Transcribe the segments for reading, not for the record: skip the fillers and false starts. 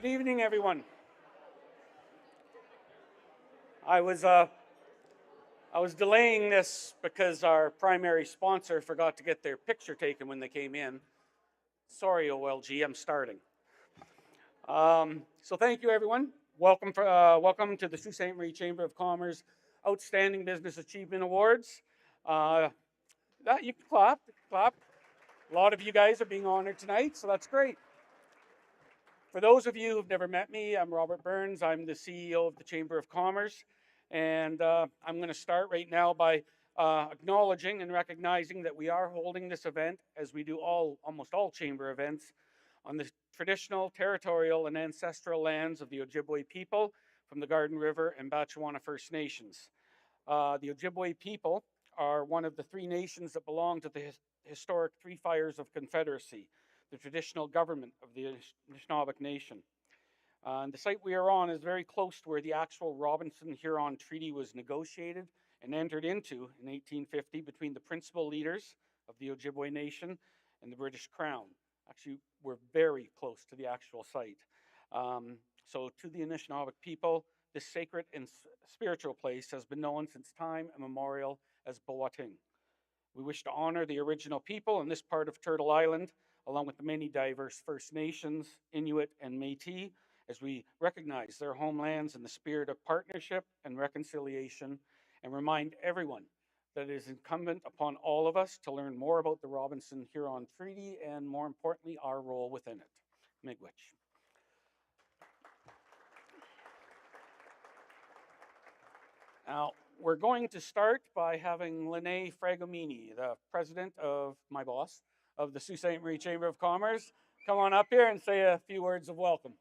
Good evening, everyone. I was uh, I was delaying this because our primary sponsor forgot to get their picture taken when they came in. Sorry, OLG, I'm starting. So thank you, everyone. Welcome to the Sault Ste. Marie Chamber of Commerce Outstanding Business Achievement Awards. Uh, you can clap, clap. A lot of you guys are being honored tonight, so that's great. For those of you who've never met me, I'm Robert Burns. I'm the CEO of the Chamber of Commerce. And I'm going to start right now by acknowledging and recognizing that we are holding this event, as we do almost all chamber events, on the traditional, territorial, and ancestral lands of the Ojibwe people from the Garden River and Batchewana First Nations. The Ojibwe people are one of the three nations that belong to the historic Three Fires of Confederacy, the traditional government of the Anishinaabe Nation. And the site we are on is very close to where the actual Robinson-Huron Treaty was negotiated and entered into in 1850 between the principal leaders of the Ojibwe Nation and the British Crown. Actually, we're very close to the actual site. So to the Anishinaabe people, this sacred and spiritual place has been known since time immemorial as Boating. We wish to honor the original people in this part of Turtle Island, along with the many diverse First Nations, Inuit, and Métis, as we recognize their homelands in the spirit of partnership and reconciliation, and remind everyone that it is incumbent upon all of us to learn more about the Robinson-Huron Treaty and, more importantly, our role within it. Miigwech. Now, we're going to start by having Lene Fragomini, the president of my boss of the Sault Ste. Marie Chamber of Commerce, come on up here and say a few words of welcome.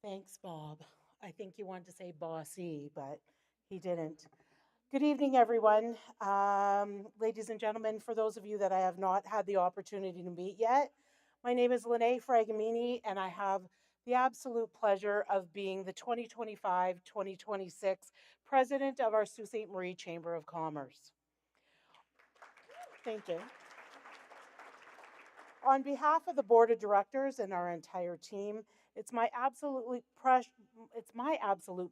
Thanks, Bob. I think you wanted to say bossy, but he didn't. Good evening, everyone. Ladies and gentlemen, for those of you that I have not had the opportunity to meet yet, my name is Lene Fragomini, and I have the absolute pleasure of being the 2025-2026 president of our Sault Ste. Marie Chamber of Commerce. Thank you. On behalf of the board of directors and our entire team, it's my absolute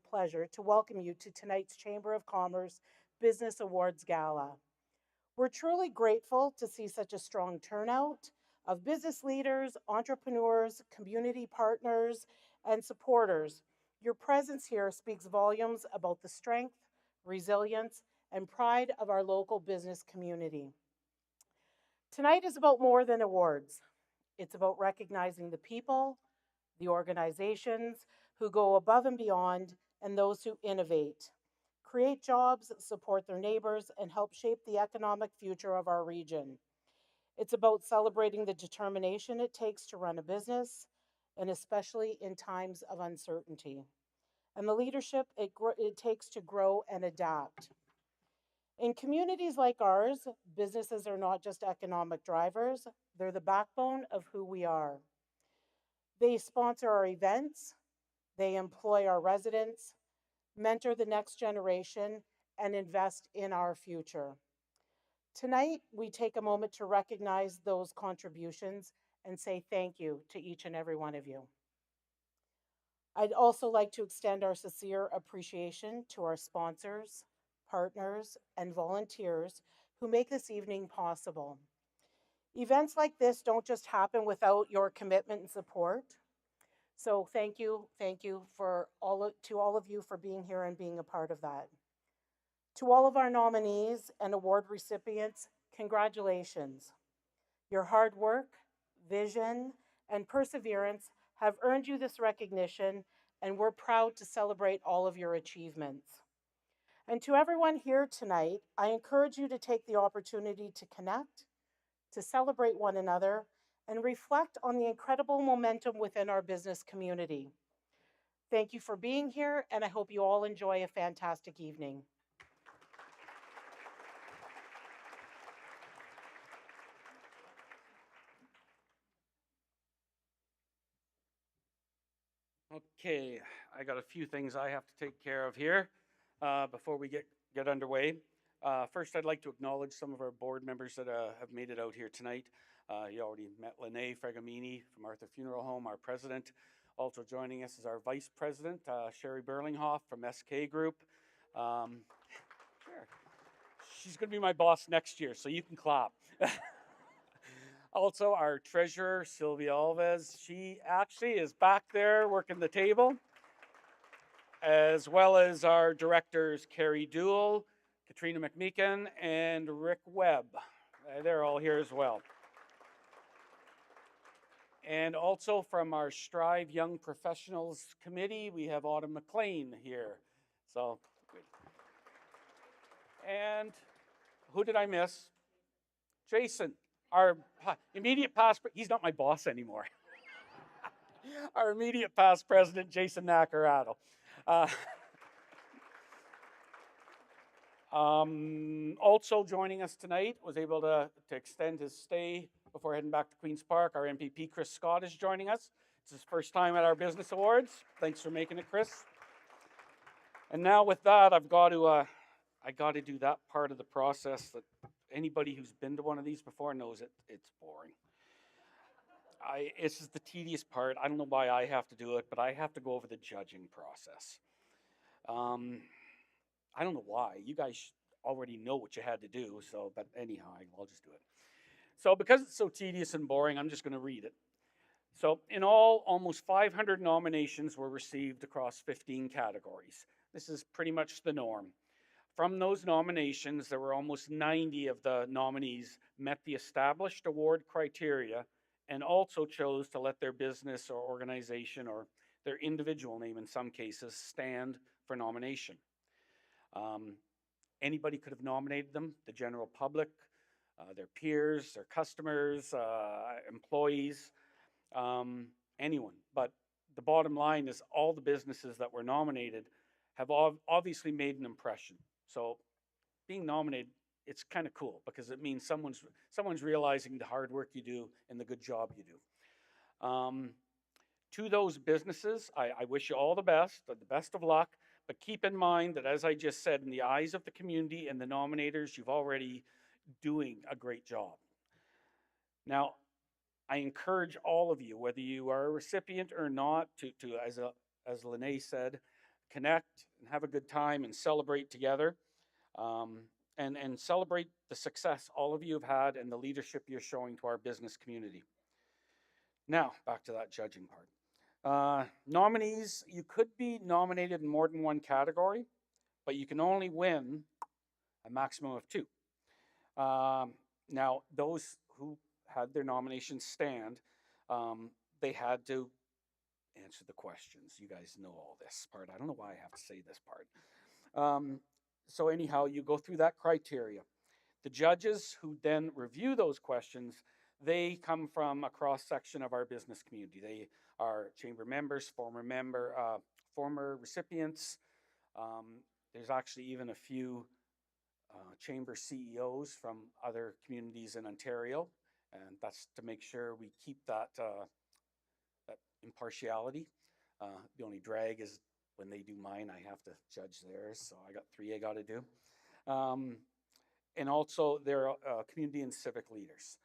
pleasure to welcome you to tonight's Chamber of Commerce Business Awards Gala. We're truly grateful to see such a strong turnout of business leaders, entrepreneurs, community partners, and supporters. Your presence here speaks volumes about the strength, resilience, and pride of our local business community. Tonight is about more than awards. It's about recognizing the people, the organizations who go above and beyond, and those who innovate, create jobs, support their neighbors, and help shape the economic future of our region. It's about celebrating the determination it takes to run a business, and especially in times of uncertainty, and the leadership it takes to grow and adapt. In communities like ours, businesses are not just economic drivers, they're the backbone of who we are. They sponsor our events, they employ our residents, mentor the next generation, and invest in our future. Tonight, we take a moment to recognize those contributions and say thank you to each and every one of you. I'd also like to extend our sincere appreciation to our sponsors, partners, and volunteers who make this evening possible. Events like this don't just happen without your commitment and support. So thank you to all of you for being here and being a part of that. To all of our nominees and award recipients, congratulations. Your hard work, vision, and perseverance have earned you this recognition, and we're proud to celebrate all of your achievements. And to everyone here tonight, I encourage you to take the opportunity to connect, to celebrate one another, and reflect on the incredible momentum within our business community. Thank you for being here, and I hope you all enjoy a fantastic evening. Okay, I got a few things I have to take care of here before we get underway. First, I'd like to acknowledge some of our board members that have made it out here tonight. You already met Lene Fregamini from Arthur Funeral Home, our president. Also joining us is our vice president, Sherry Berlinghoff from SK Group. Sure. She's going to be my boss next year, so you can clap. Also, our treasurer, Sylvia Alves, she actually is back there working the table, as well as our directors, Carrie Duell, Katrina McMeekin, and Rick Webb. They're all here as well. And also from our Strive Young Professionals Committee, we have Autumn McLean here. So, and who did I miss? Jason, our immediate past, he's not my boss anymore. Our immediate past president, Jason Nacarado. Also joining us tonight, was able to extend his stay before heading back to Queen's Park. Our MPP, Chris Scott, is joining us. It's his first time at our Business Awards. Thanks for making it, Chris. And now with that, I got to do that part of the process that anybody who's been to one of these before knows it's boring. It's just the tedious part. I don't know why I have to do it, but I have to go over the judging process. I don't know why. You guys already know what you had to do, so, but anyhow, I'll just do it. So because it's so tedious and boring, I'm just going to read it. So in all, almost 500 nominations were received across 15 categories. This is pretty much the norm. From those nominations, there were almost 90 of the nominees met the established award criteria and also chose to let their business or organization or their individual name in some cases stand for nomination. Anybody could have nominated them, the general public, their peers, their customers, employees, anyone. But the bottom line is all the businesses that were nominated have obviously made an impression. So being nominated, it's kind of cool because it means someone's realizing the hard work you do and the good job you do. To those businesses, I wish you all the best of luck, but keep in mind that, as I just said, in the eyes of the community and the nominators, you've already doing a great job. Now, I encourage all of you, whether you are a recipient or not, to as Lene said, connect and have a good time and celebrate together, and celebrate the success all of you have had and the leadership you're showing to our business community. Now, back to that judging part. Nominees, you could be nominated in more than one category, but you can only win a maximum of 2. Now, those who had their nominations stand, they had to answer the questions. You guys know all this part. I don't know why I have to say this part. So anyhow, you go through that criteria. The judges who then review those questions, they come from a cross-section of our business community. They are chamber members, former recipients. There's actually even a few chamber CEOs from other communities in Ontario, and that's to make sure we keep that impartiality. The only drag is when they do mine, I have to judge theirs, so I got 3 I got to do. And also, they're community and civic leaders.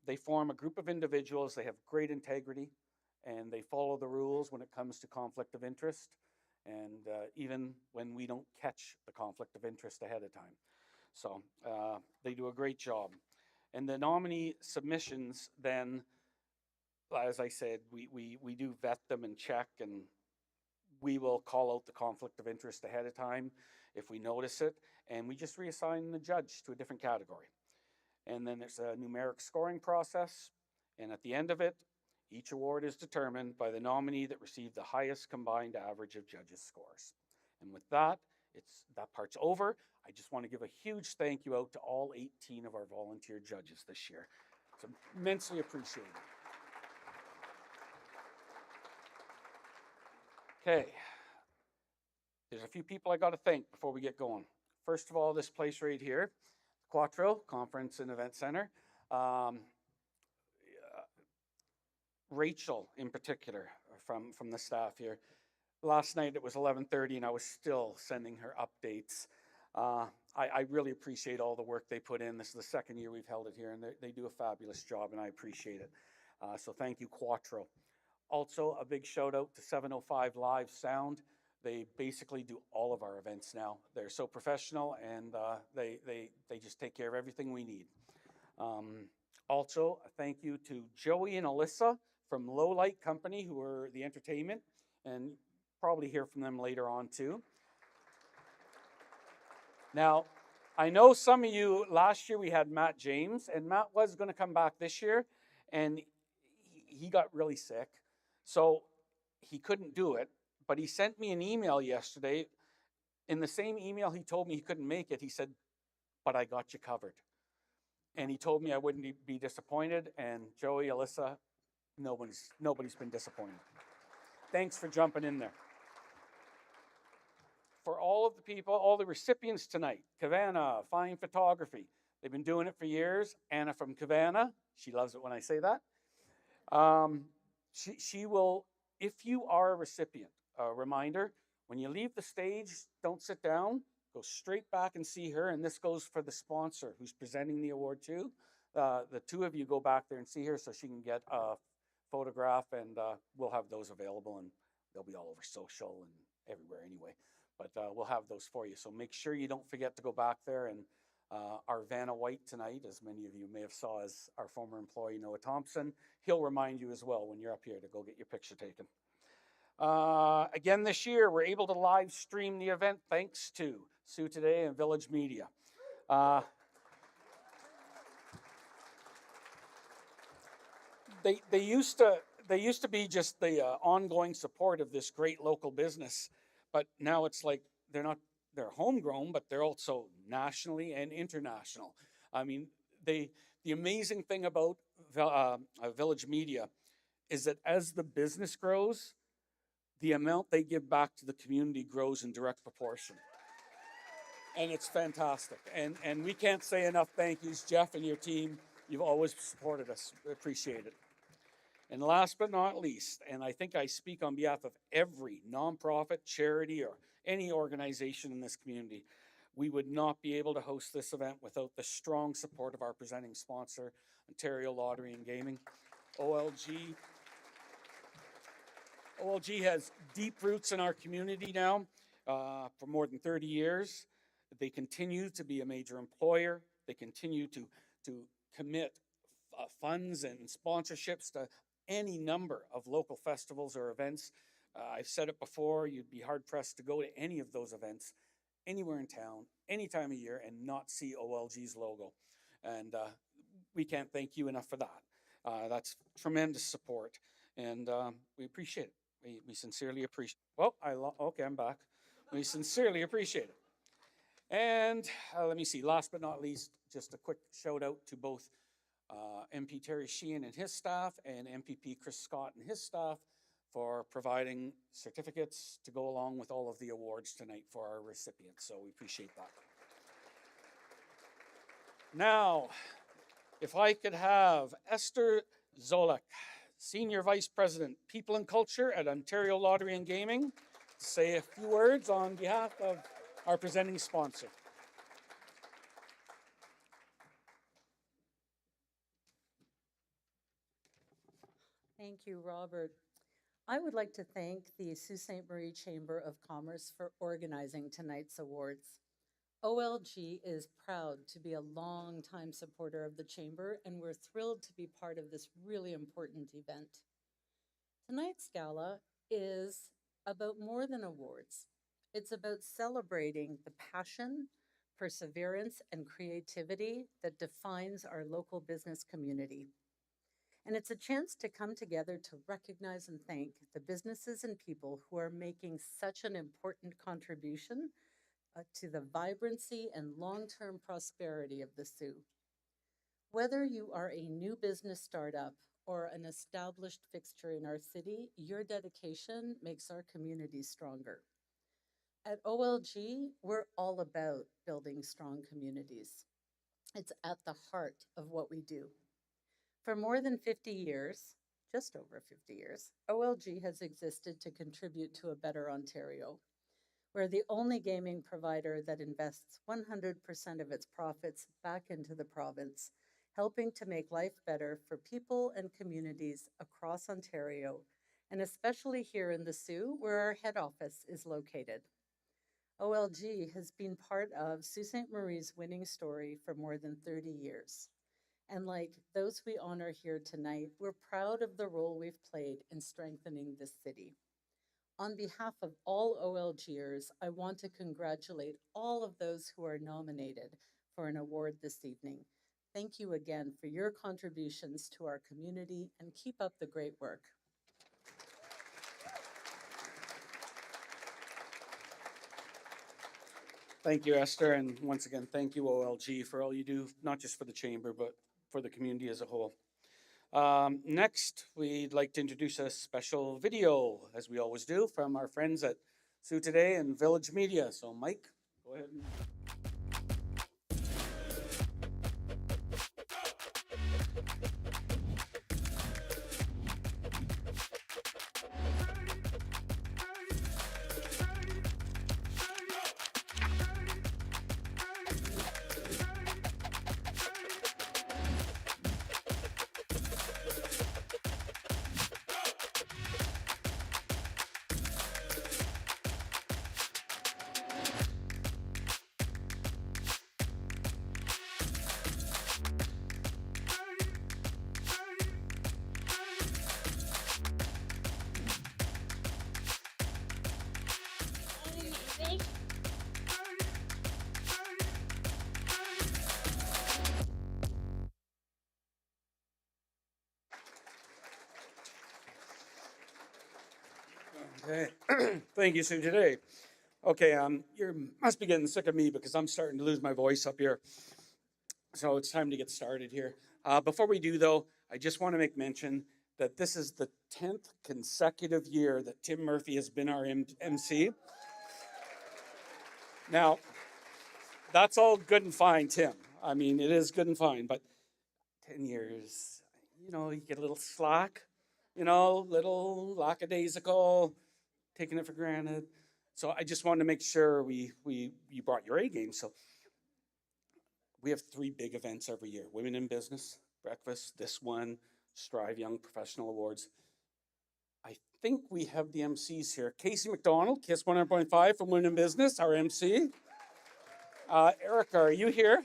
They form a group of individuals. They have great integrity, and they follow the rules when it comes to conflict of interest, and even when we don't catch the conflict of interest ahead of time. So they do a great job. And the nominee submissions then, as I said, we do vet them and check, and we will call out the conflict of interest ahead of time if we notice it, and we just reassign the judge to a different category. And then there's a numeric scoring process, and at the end of it, each award is determined by the nominee that received the highest combined average of judges' scores. And with that, that part's over. I just want to give a huge thank you out to all 18 of our volunteer judges this year. It's immensely appreciated. Okay, there's a few people I got to thank before we get going. First of all, this place right here, Quattro Conference and Event Center. Rachel, in particular, from the staff here. Last night it was 11:30 and I was still sending her updates. I really appreciate all the work they put in. This is the second year we've held it here, and they do a fabulous job, and I appreciate it. So thank you, Quattro. Also, a big shout out to 705 Live Sound. They basically do all of our events now. They're so professional, and they just take care of everything we need. Also, a thank you to Joey and Alyssa from Low Light Company, who are the entertainment, and probably hear from them later on too. Now, I know some of you, last year we had Matt James, and Matt was going to come back this year, and he got really sick. So he couldn't do it, but he sent me an email yesterday. In the same email he told me he couldn't make it, he said, but I got you covered. And he told me I wouldn't be disappointed, and Joey, Alyssa, nobody's been disappointed. Thanks for jumping in there. For all of the people, all the recipients tonight, Kavanagh, Fine Photography, they've been doing it for years. Anna from Kavanagh, she loves it when I say that. She will, if you are a recipient, a reminder, when you leave the stage, don't sit down, go straight back and see her. And this goes for the sponsor who's presenting the award too. The two of you go back there and see her so she can get a photograph, and we'll have those available, and they'll be all over social and everywhere anyway. But we'll have those for you. So make sure you don't forget to go back there. And our Vanna White tonight, as many of you may have saw as our former employee, Noah Thompson, he'll remind you as well when you're up here to go get your picture taken. Again this year, we're able to live stream the event thanks to Sue Today and Village Media. They used to be just the ongoing support of this great local business, but now it's like they're homegrown, but they're also nationally and international. I mean, the amazing thing about Village Media is that as the business grows, the amount they give back to the community grows in direct proportion. And it's fantastic. And we can't say enough thank yous, Jeff and your team. You've always supported us. We appreciate it. And last but not least, and I think I speak on behalf of every nonprofit, charity, or any organization in this community, we would not be able to host this event without the strong support of our presenting sponsor, Ontario Lottery and Gaming, OLG. OLG has deep roots in our community now for more than 30 years. They continue to be a major employer. They continue to commit funds and sponsorships to any number of local festivals or events. I've said it before, you'd be hard pressed to go to any of those events anywhere in town, any time of year, and not see OLG's logo. And we can't thank you enough for that. That's tremendous support, and we appreciate it. We sincerely appreciate it. Oh, okay, I'm back. We sincerely appreciate it. And let me see, last but not least, just a quick shout out to both MP Terry Sheehan and his staff and MPP Chris Scott and his staff for providing certificates to go along with all of the awards tonight for our recipients. So we appreciate that. Now, if I could have Esther Zolak, Senior Vice President, People and Culture at Ontario Lottery and Gaming, to say a few words on behalf of our presenting sponsor. Thank you, Robert. I would like to thank the Sault Ste. Marie Chamber of Commerce for organizing tonight's awards. OLG is proud to be a longtime supporter of the Chamber, and we're thrilled to be part of this really important event. Tonight's gala is about more than awards. It's about celebrating the passion, perseverance, and creativity that defines our local business community. And it's a chance to come together to recognize and thank the businesses and people who are making such an important contribution to the vibrancy and long-term prosperity of the Soo. Whether you are a new business startup or an established fixture in our city, your dedication makes our community stronger. At OLG, we're all about building strong communities. It's at the heart of what we do. For more than 50 years, just over 50 years, OLG has existed to contribute to a better Ontario. We're the only gaming provider that invests 100% of its profits back into the province, helping to make life better for people and communities across Ontario, and especially here in the Soo, where our head office is located. OLG has been part of Sault Ste. Marie's winning story for more than 30 years. And like those we honor here tonight, we're proud of the role we've played in strengthening this city. On behalf of all OLGers, I want to congratulate all of those who are nominated for an award this evening. Thank you again for your contributions to our community and keep up the great work. Thank you, Esther, and once again, thank you, OLG, for all you do, not just for the chamber, but for the community as a whole. Next, we'd like to introduce a special video, as we always do, from our friends at Soo Today and Village Media. So, Mike, go ahead. Okay, thank you, Sue. Today, okay, you must be getting sick of me because I'm starting to lose my voice up here. So it's time to get started here. Before we do, though, I just want to make mention that this is the 10th consecutive year that Tim Murphy has been our MC. Now, that's all good and fine, Tim. I mean, it is good and fine, but 10 years, you get a little slack, little lackadaisical, taking it for granted. So I just wanted to make sure you brought your A game. So we have 3 big events every year: Women in Business Breakfast, this one, Strive Young Professional Awards. I think we have the MCs here. Casey McDonald, KISS 100.5 from Women in Business, our MC. Erica, are you here?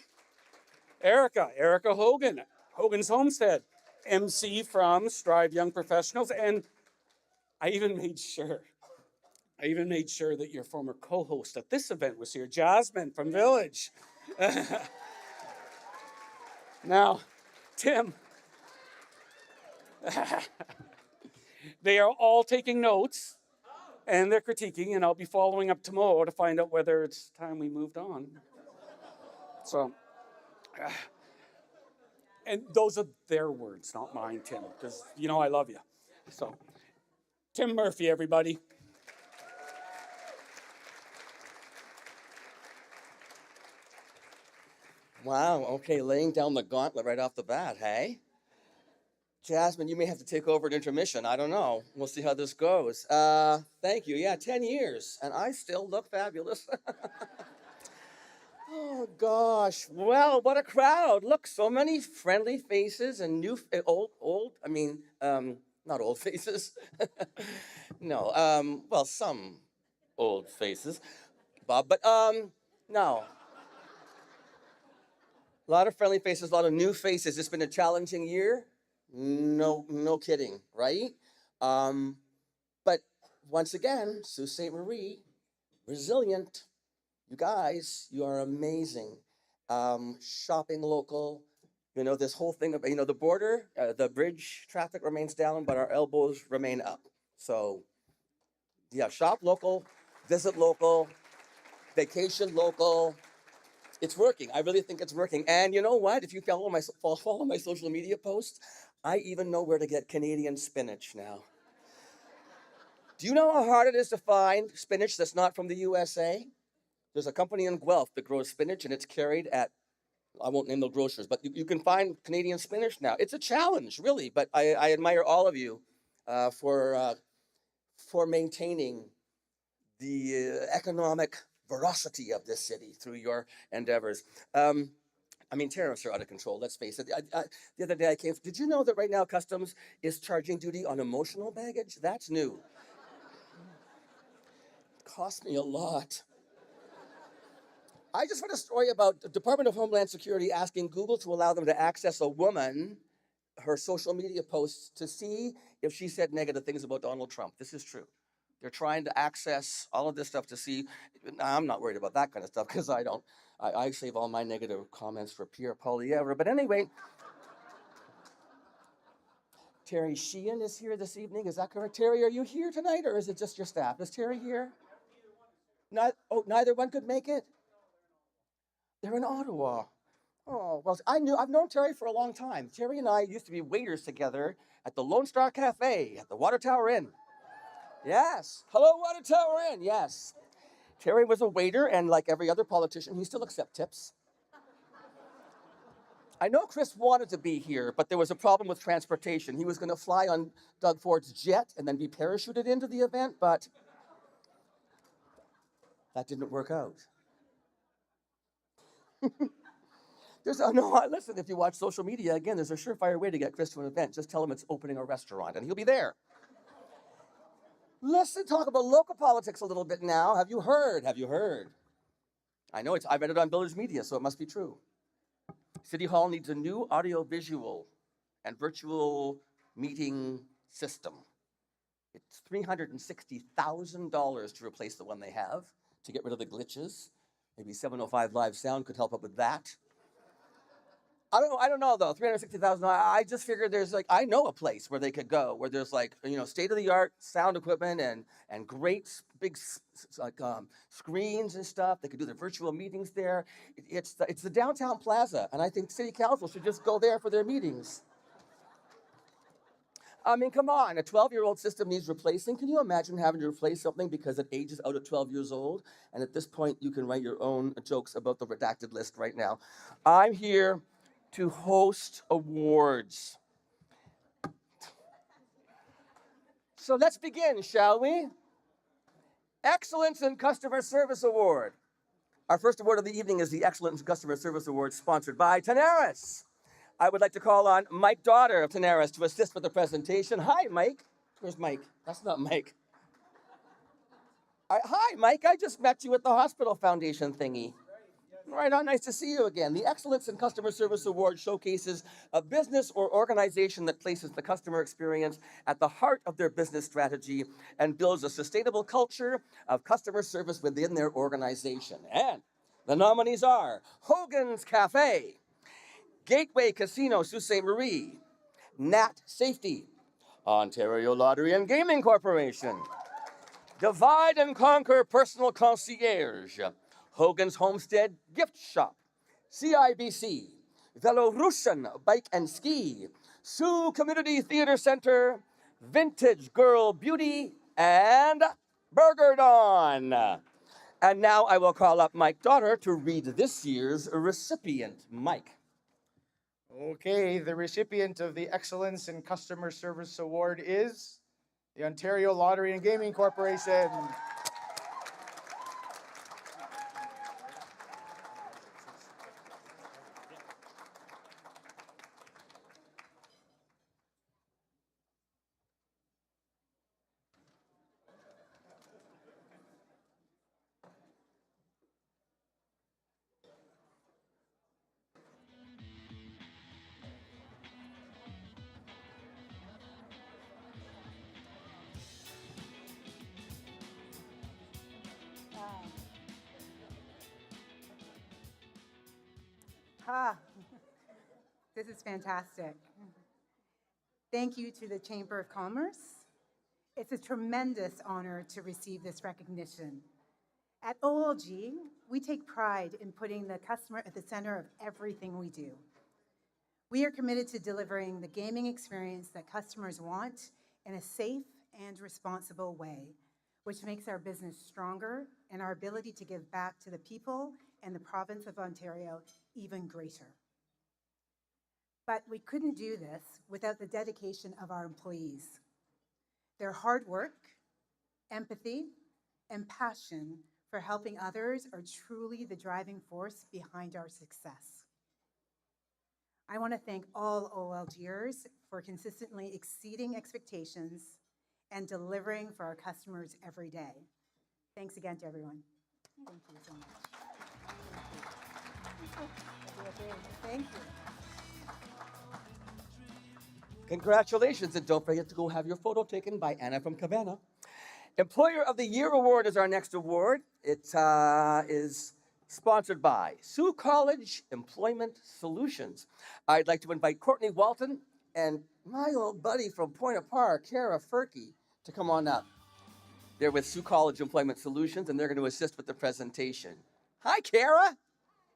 Erica Hogan, Hogan's Homestead, MC from Strive Young Professionals. And I even made sure that your former co-host at this event was here, Jasmine from Village. Now, Tim, they are all taking notes and they're critiquing, and I'll be following up tomorrow to find out whether it's time we moved on. So, and those are their words, not mine, Tim, because I love you. So, Tim Murphy, everybody. Wow, okay, laying down the gauntlet right off the bat, hey? Jasmine, you may have to take over at intermission. I don't know. We'll see how this goes. Thank you. Yeah, 10 years, and I still look fabulous. Oh, gosh. Well, what a crowd. Look, so many friendly faces and new, not old faces. No, well, some old faces, Bob, but, no. A lot of friendly faces, a lot of new faces. It's been a challenging year. No kidding, right? But once again, Sault Ste. Marie, resilient. You guys, you are amazing. Shopping local. This whole thing of, the border, the bridge traffic remains down, but our elbows remain up. So, yeah, shop local, visit local, vacation local. It's working. I really think it's working. And you know what? If you follow my social media posts, I even know where to get Canadian spinach now. Do you know how hard it is to find spinach that's not from the USA? There's a company in Guelph that grows spinach, and it's carried at I won't name the grocers, but you can find Canadian spinach now. It's a challenge, really, but I admire all of you for maintaining the economic veracity of this city through your endeavors. I mean, tariffs are out of control. Let's face it. The other day I came. Did you know that right now Customs is charging duty on emotional baggage? That's new. It cost me a lot. I just read a story about the Department of Homeland Security asking Google to allow them to access a woman, her social media posts, to see if she said negative things about Donald Trump. This is true. They're trying to access all of this stuff to see. I'm not worried about that kind of stuff because I don't. I save all my negative comments for Pierre Poilievre. But anyway, Terry Sheehan is here this evening. Is that correct? Terry, are you here tonight or is it just your staff? Is Terry here? Neither one could make it? They're in Ottawa. Oh, well, I've known Terry for a long time. Terry and I used to be waiters together at the Lone Star Cafe at the Water Tower Inn. Yes. Hello, Water Tower Inn. Yes. Terry was a waiter, and like every other politician, he still accepts tips. I know Chris wanted to be here, but there was a problem with transportation. He was going to fly on Doug Ford's jet and then be parachuted into the event, but that didn't work out. Listen, if you watch social media, again, there's a surefire way to get Chris to an event. Just tell him it's opening a restaurant, and he'll be there. Let's talk about local politics a little bit now. Have you heard? I know I read it on Village Media, so it must be true. City Hall needs a new audio-visual and virtual meeting system. It's $360,000 to replace the one they have, to get rid of the glitches. Maybe 705 Live Sound could help up with that. I don't know though. $360,000. I just figured I know a place where they could go where there's state of the art sound equipment and great big screens and stuff. They could do their virtual meetings there. It's the downtown plaza, and I think City Council should just go there for their meetings. I mean, come on, a 12-year-old system needs replacing. Can you imagine having to replace something because it ages out at 12 years old? And at this point, you can write your own jokes about the redacted list right now. I'm here to host awards. So let's begin, shall we? Excellence in Customer Service Award. Our first award of the evening is the Excellence in Customer Service Award, sponsored by Tenaris. I would like to call on Mike Daughter of Tenaris to assist with the presentation. Hi, Mike. Where's Mike? That's not Mike. Hi, Mike. I just met you at the Hospital Foundation thingy. Right on, nice to see you again. The Excellence in Customer Service Award showcases a business or organization that places the customer experience at the heart of their business strategy and builds a sustainable culture of customer service within their organization. And the nominees are Hogan's Cafe, Gateway Casino Sault Ste. Marie, Nat Safety, Ontario Lottery and Gaming Corporation, Divide and Conquer Personal Concierge, Hogan's Homestead Gift Shop, CIBC, Velorushan Bike and Ski, Sioux Community Theater Center, Vintage Girl Beauty, and Burger Dawn. And now I will call up Mike Daughter to read this year's recipient. Mike. Okay, the recipient of the Excellence in Customer Service Award is the Ontario Lottery and Gaming Corporation. This is fantastic. Thank you to the Chamber of Commerce. It's a tremendous honor to receive this recognition. At OLG, we take pride in putting the customer at the center of everything we do. We are committed to delivering the gaming experience that customers want in a safe and responsible way, which makes our business stronger and our ability to give back to the people and the province of Ontario even greater. But we couldn't do this without the dedication of our employees. Their hard work, empathy, and passion for helping others are truly the driving force behind our success. I want to thank all OLGers for consistently exceeding expectations and delivering for our customers every day. Thanks again to everyone. Thank you so much. Thank you. Congratulations, and don't forget to go have your photo taken by Anna from Cabana. Employer of the Year Award is our next award. It is sponsored by Sault College Employment Solutions. I'd like to invite Courtney Walton and my old buddy from Point of Par, Kara Furkey, to come on up. They're with Sault College Employment Solutions, and they're going to assist with the presentation. Hi, Kara.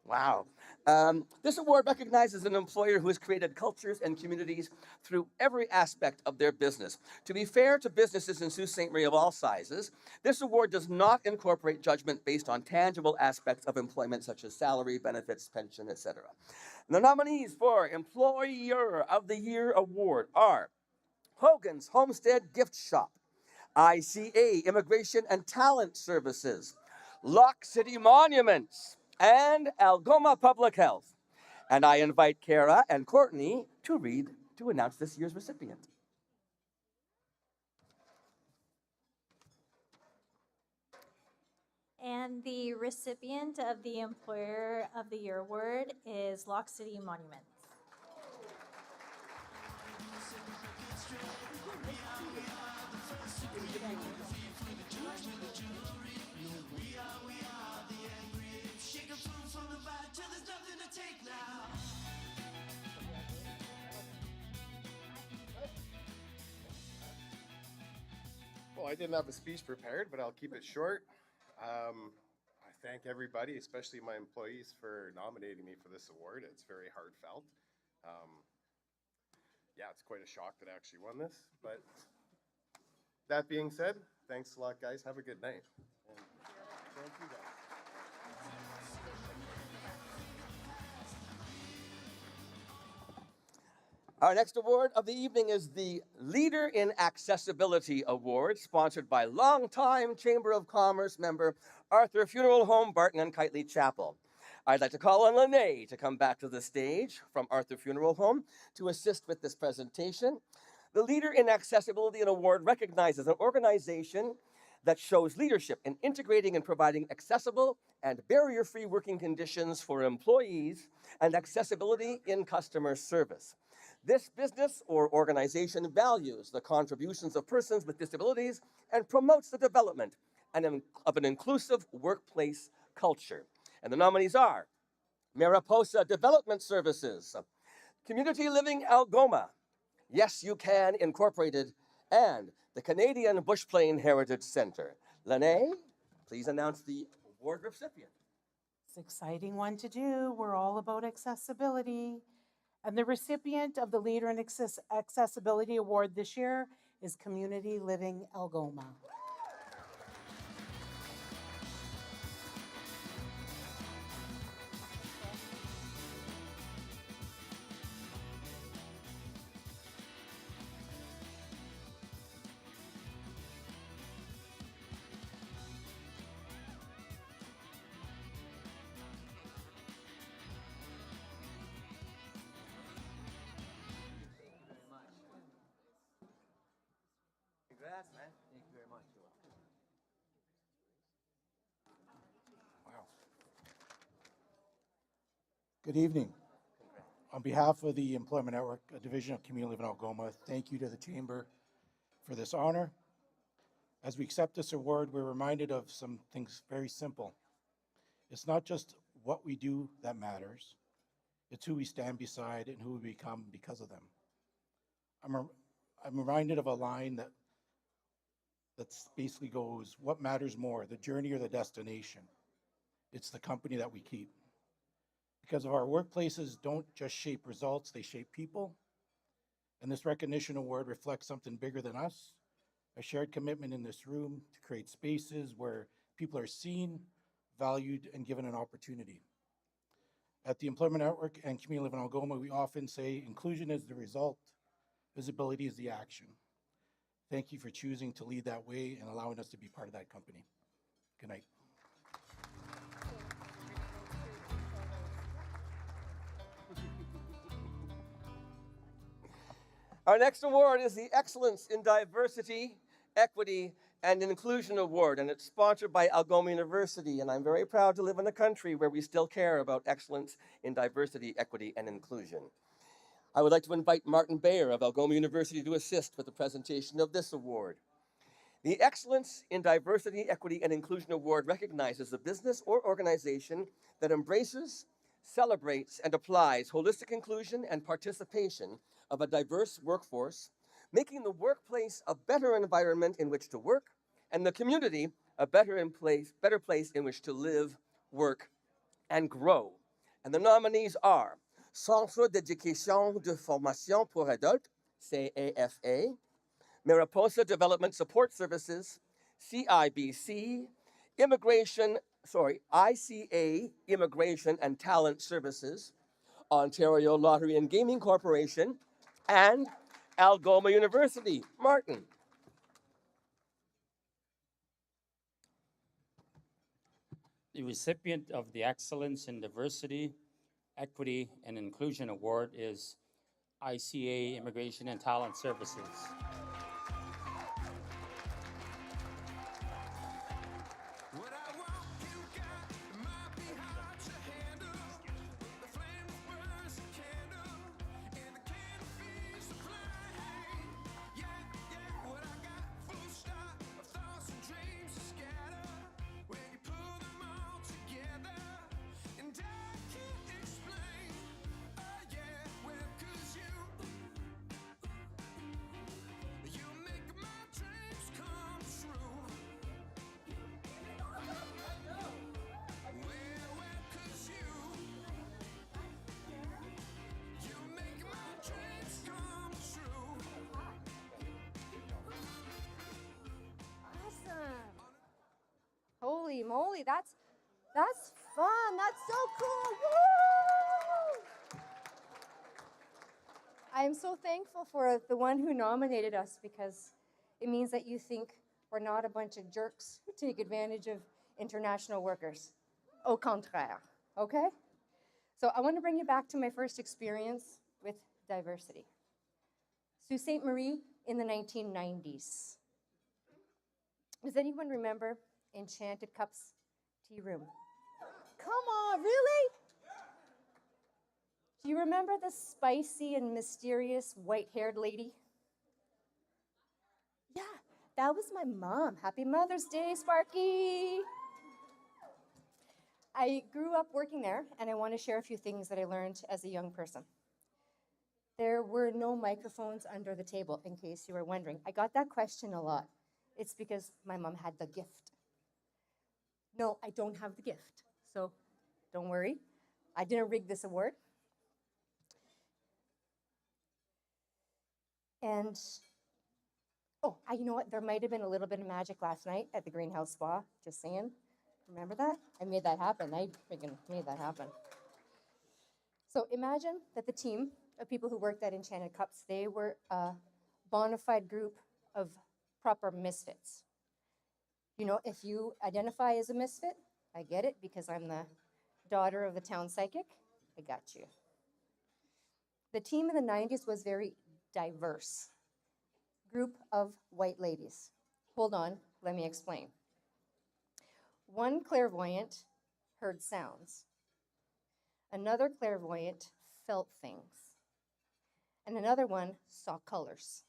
Wow. This award recognizes an employer who has created cultures and communities through every aspect of their business. To be fair to businesses in Sault Ste. Marie of all sizes, this award does not incorporate judgment based on tangible aspects of employment such as salary, benefits, pension, etc. The nominees for Employer of the Year Award are Hogan's Homestead Gift Shop, ICA Immigration and Talent Services, Lock City Monuments, and Algoma Public Health. And I invite Kara and Courtney to announce this year's recipient. And the recipient of the Employer of the Year Award is Lock City Monuments. Well, I didn't have a speech prepared, but I'll keep it short. I thank everybody, especially my employees, for nominating me for this award. It's very heartfelt. Yeah, it's quite a shock that I actually won this. But that being said, thanks a lot, guys. Have a good night. And thank you, guys. Our next award of the evening is the Leader in Accessibility Award, sponsored by longtime Chamber of Commerce member Arthur Funeral Home, Barton and Kitely Chapel. I'd like to call on Lene to come back to the stage from Arthur Funeral Home to assist with this presentation. The Leader in Accessibility Award recognizes an organization that shows leadership in integrating and providing accessible and barrier-free working conditions for employees and accessibility in customer service. This business or organization values the contributions of persons with disabilities and promotes the development of an inclusive workplace culture. And the nominees are Mariposa Development Services, Community Living Algoma, Yes You Can Incorporated, and the Canadian Bush Plain Heritage Center. Lene, please announce the award recipient. It's an exciting one to do. We're all about accessibility. And the recipient of the Leader in Accessibility Award this year is Community Living Algoma. Congrats, man. Thank you very much. Wow. Good evening. On behalf of the Employment Network, a division of Community Living Algoma, thank you to the Chamber for this honor. As we accept this award, we're reminded of some things very simple. It's not just what we do that matters, it's who we stand beside and who we become because of them. I'm reminded of a line that basically goes, what matters more, the journey or the destination? It's the company that we keep. Because of our workplaces don't just shape results, they shape people. And this recognition award reflects something bigger than us, a shared commitment in this room to create spaces where people are seen, valued, and given an opportunity. At the Employment Network and Community Live in Algoma, we often say inclusion is the result, visibility is the action. Thank you for choosing to lead that way and allowing us to be part of that company. Good night. Our next award is the Excellence in Diversity, Equity, and Inclusion Award, and it's sponsored by Algoma University. And I'm very proud to live in a country where we still care about excellence in diversity, equity, and inclusion. I would like to invite Martin Bayer of Algoma University to assist with the presentation of this award. The Excellence in Diversity, Equity, and Inclusion Award recognizes a business or organization that embraces, celebrates, and applies holistic inclusion and participation of a diverse workforce, making the workplace a better environment in which to work, and the community a better place in which to live, work, and grow. And the nominees are Centre d'Éducation de Formation pour Adultes, CAFA, Mariposa Development Support Services, CIBC, ICA Immigration and Talent Services, Ontario Lottery and Gaming Corporation, and Algoma University. Martin. The recipient of the Excellence in Diversity, Equity, and Inclusion Award is ICA Immigration and Talent Services. Holy moly, that's fun. That's so cool. Woo! I am so thankful for the one who nominated us because it means that you think we're not a bunch of jerks who take advantage of international workers. Au contraire, okay? So I want to bring you back to my first experience with diversity. Sault Ste. Marie in the 1990s. Does anyone remember Enchanted Cups Tea Room? Come on, really? Do you remember the spicy and mysterious white-haired lady? Yeah, that was my mom. Happy Mother's Day, Sparky. I grew up working there, and I want to share a few things that I learned as a young person. There were no microphones under the table, in case you were wondering. I got that question a lot. It's because my mom had the gift. No, I don't have the gift, so don't worry. I didn't rig this award. And, you know what? There might have been a little bit of magic last night at the Greenhouse Spa, just saying. Remember that? I made that happen. I freaking made that happen. So imagine that the team of people who worked at Enchanted Cups, they were a bona fide group of proper misfits. You know, if you identify as a misfit, I get it because I'm the daughter of the town psychic. I got you. The team in the 90s was very diverse. Group of white ladies. Hold on, let me explain. One clairvoyant heard sounds. Another clairvoyant felt things. And another one saw colors.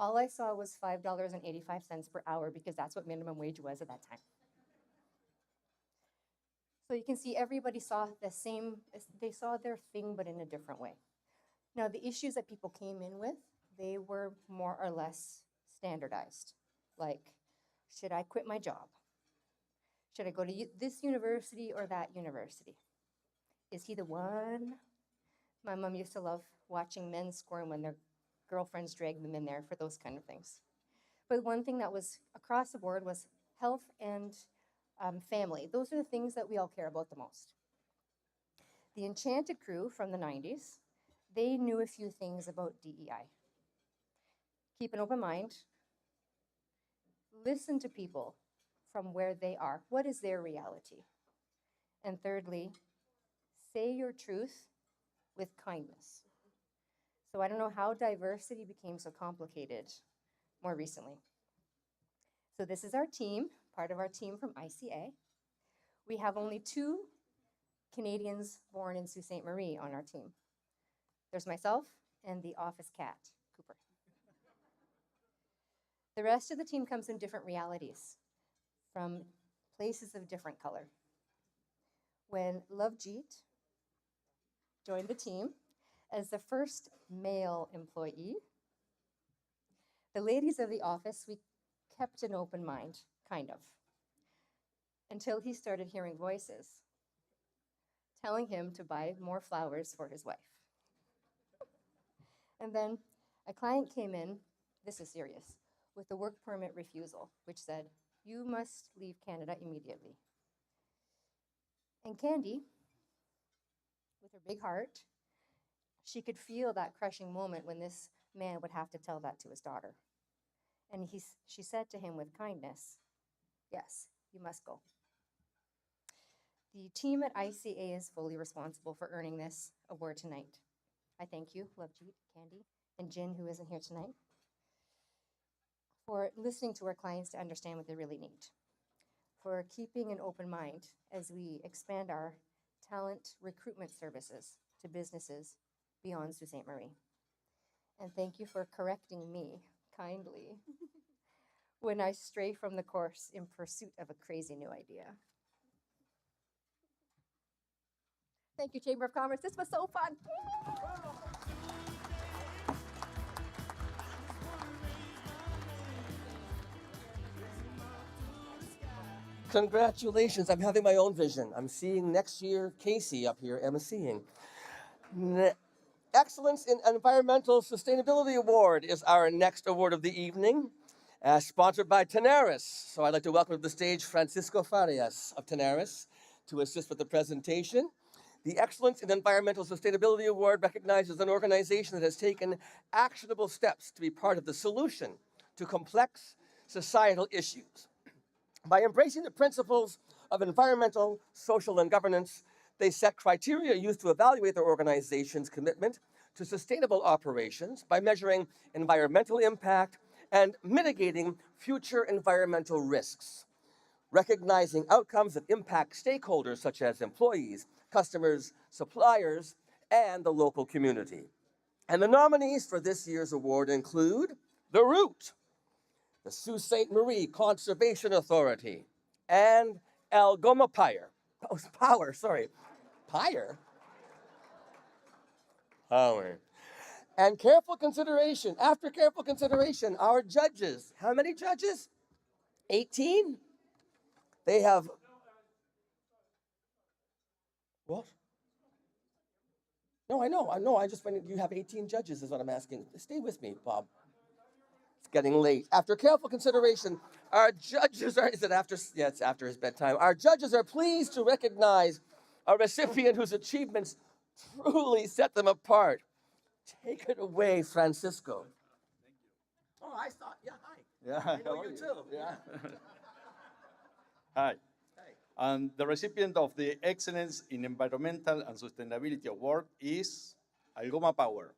All I saw was $5.85 per hour because that's what minimum wage was at that time. So you can see everybody saw the same, they saw their thing but in a different way. Now the issues that people came in with, they were more or less standardized. Like, should I quit my job? Should I go to this university or that university? Is he the one? My mom used to love watching men squirm when their girlfriends dragged them in there for those kind of things. But one thing that was across the board was health and family. Those are the things that we all care about the most. The Enchanted crew from the 90s, they knew a few things about DEI. Keep an open mind. Listen to people from where they are. What is their reality? And thirdly, say your truth with kindness. So I don't know how diversity became so complicated more recently. So this is our team, part of our team from ICA. We have only 2 Canadians born in Sault Ste. Marie on our team. There's myself and the office cat, Cooper. The rest of the team comes in different realities, from places of different color. When Lovejeet joined the team as the first male employee, the ladies of the office, we kept an open mind, kind of, until he started hearing voices telling him to buy more flowers for his wife. And then a client came in, this is serious, with a work permit refusal, which said, "You must leave Canada immediately." And Candy, with her big heart, she could feel that crushing moment when this man would have to tell that to his daughter. And she said to him with kindness, "Yes, you must go." The team at ICA is fully responsible for earning this award tonight. I thank you, Lovejeet, Candy, and Jin, who isn't here tonight, for listening to our clients to understand what they really need, for keeping an open mind as we expand our talent recruitment services to businesses beyond Sault Ste. Marie. And thank you for correcting me kindly when I stray from the course in pursuit of a crazy new idea. Thank you, Chamber of Commerce. This was so fun. Congratulations. I'm having my own vision. I'm seeing next year Casey up here emceeing. Excellence in Environmental Sustainability Award is our next award of the evening, sponsored by Tenaris. So I'd like to welcome to the stage Francisco Farias of Tenaris to assist with the presentation. The Excellence in Environmental Sustainability Award recognizes an organization that has taken actionable steps to be part of the solution to complex societal issues. By embracing the principles of environmental, social, and governance, they set criteria used to evaluate their organization's commitment to sustainable operations by measuring environmental impact and mitigating future environmental risks, recognizing outcomes that impact stakeholders such as employees, customers, suppliers, and the local community. And the nominees for this year's award include The Root, the Sault Ste. Marie Conservation Authority, and Algoma Power. Power? Power. And after careful consideration, our judges, how many judges? 18? They have, what? No, I know, I just, you have 18 judges is what I'm asking. Stay with me, Bob. It's getting late. After careful consideration, our judges are, it's after his bedtime. Our judges are pleased to recognize a recipient whose achievements truly set them apart. Take it away, Francisco. Oh, I thought, yeah, hi. Yeah, I know you too. Yeah. Hi. And the recipient of the Excellence in Environmental and Sustainability Award is Algoma Power.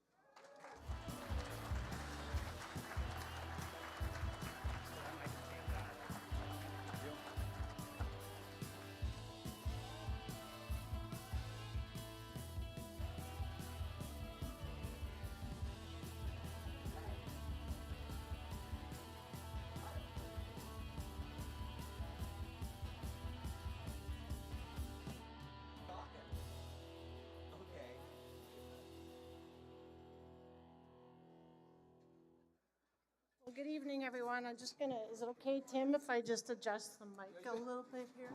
Well, good evening, everyone. I'm just gonna, is it okay, Tim, if I just adjust the mic a little bit here?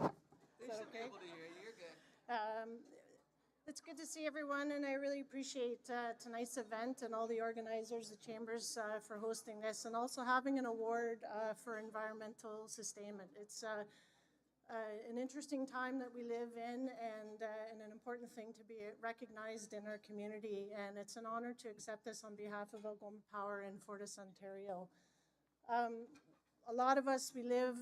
Is that okay? It's good to see everyone, and I really appreciate tonight's event and all the organizers, the chambers, for hosting this, and also having an award for environmental sustainment. It's an interesting time that we live in, and an important thing to be recognized in our community. And it's an honor to accept this on behalf of Algoma Power in Fortis, Ontario. A lot of us, we live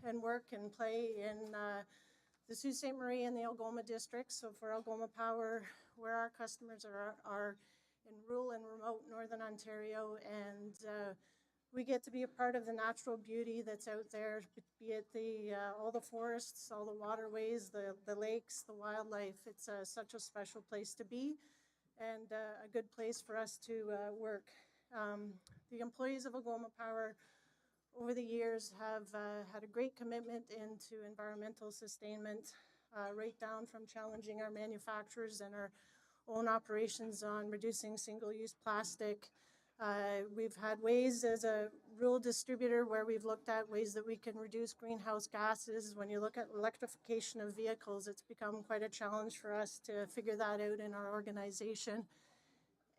and work and play in the Sault Ste. Marie and the Algoma district. So for Algoma Power, where our customers are in rural and remote Northern Ontario, and we get to be a part of the natural beauty that's out there, be it all the forests, all the waterways, the lakes, the wildlife. It's such a special place to be, and a good place for us to work. The employees of Algoma Power over the years have had a great commitment into environmental sustainment, right down from challenging our manufacturers and our own operations on reducing single-use plastic. We've had ways as a rural distributor where we've looked at ways that we can reduce greenhouse gases. When you look at electrification of vehicles, it's become quite a challenge for us to figure that out in our organization.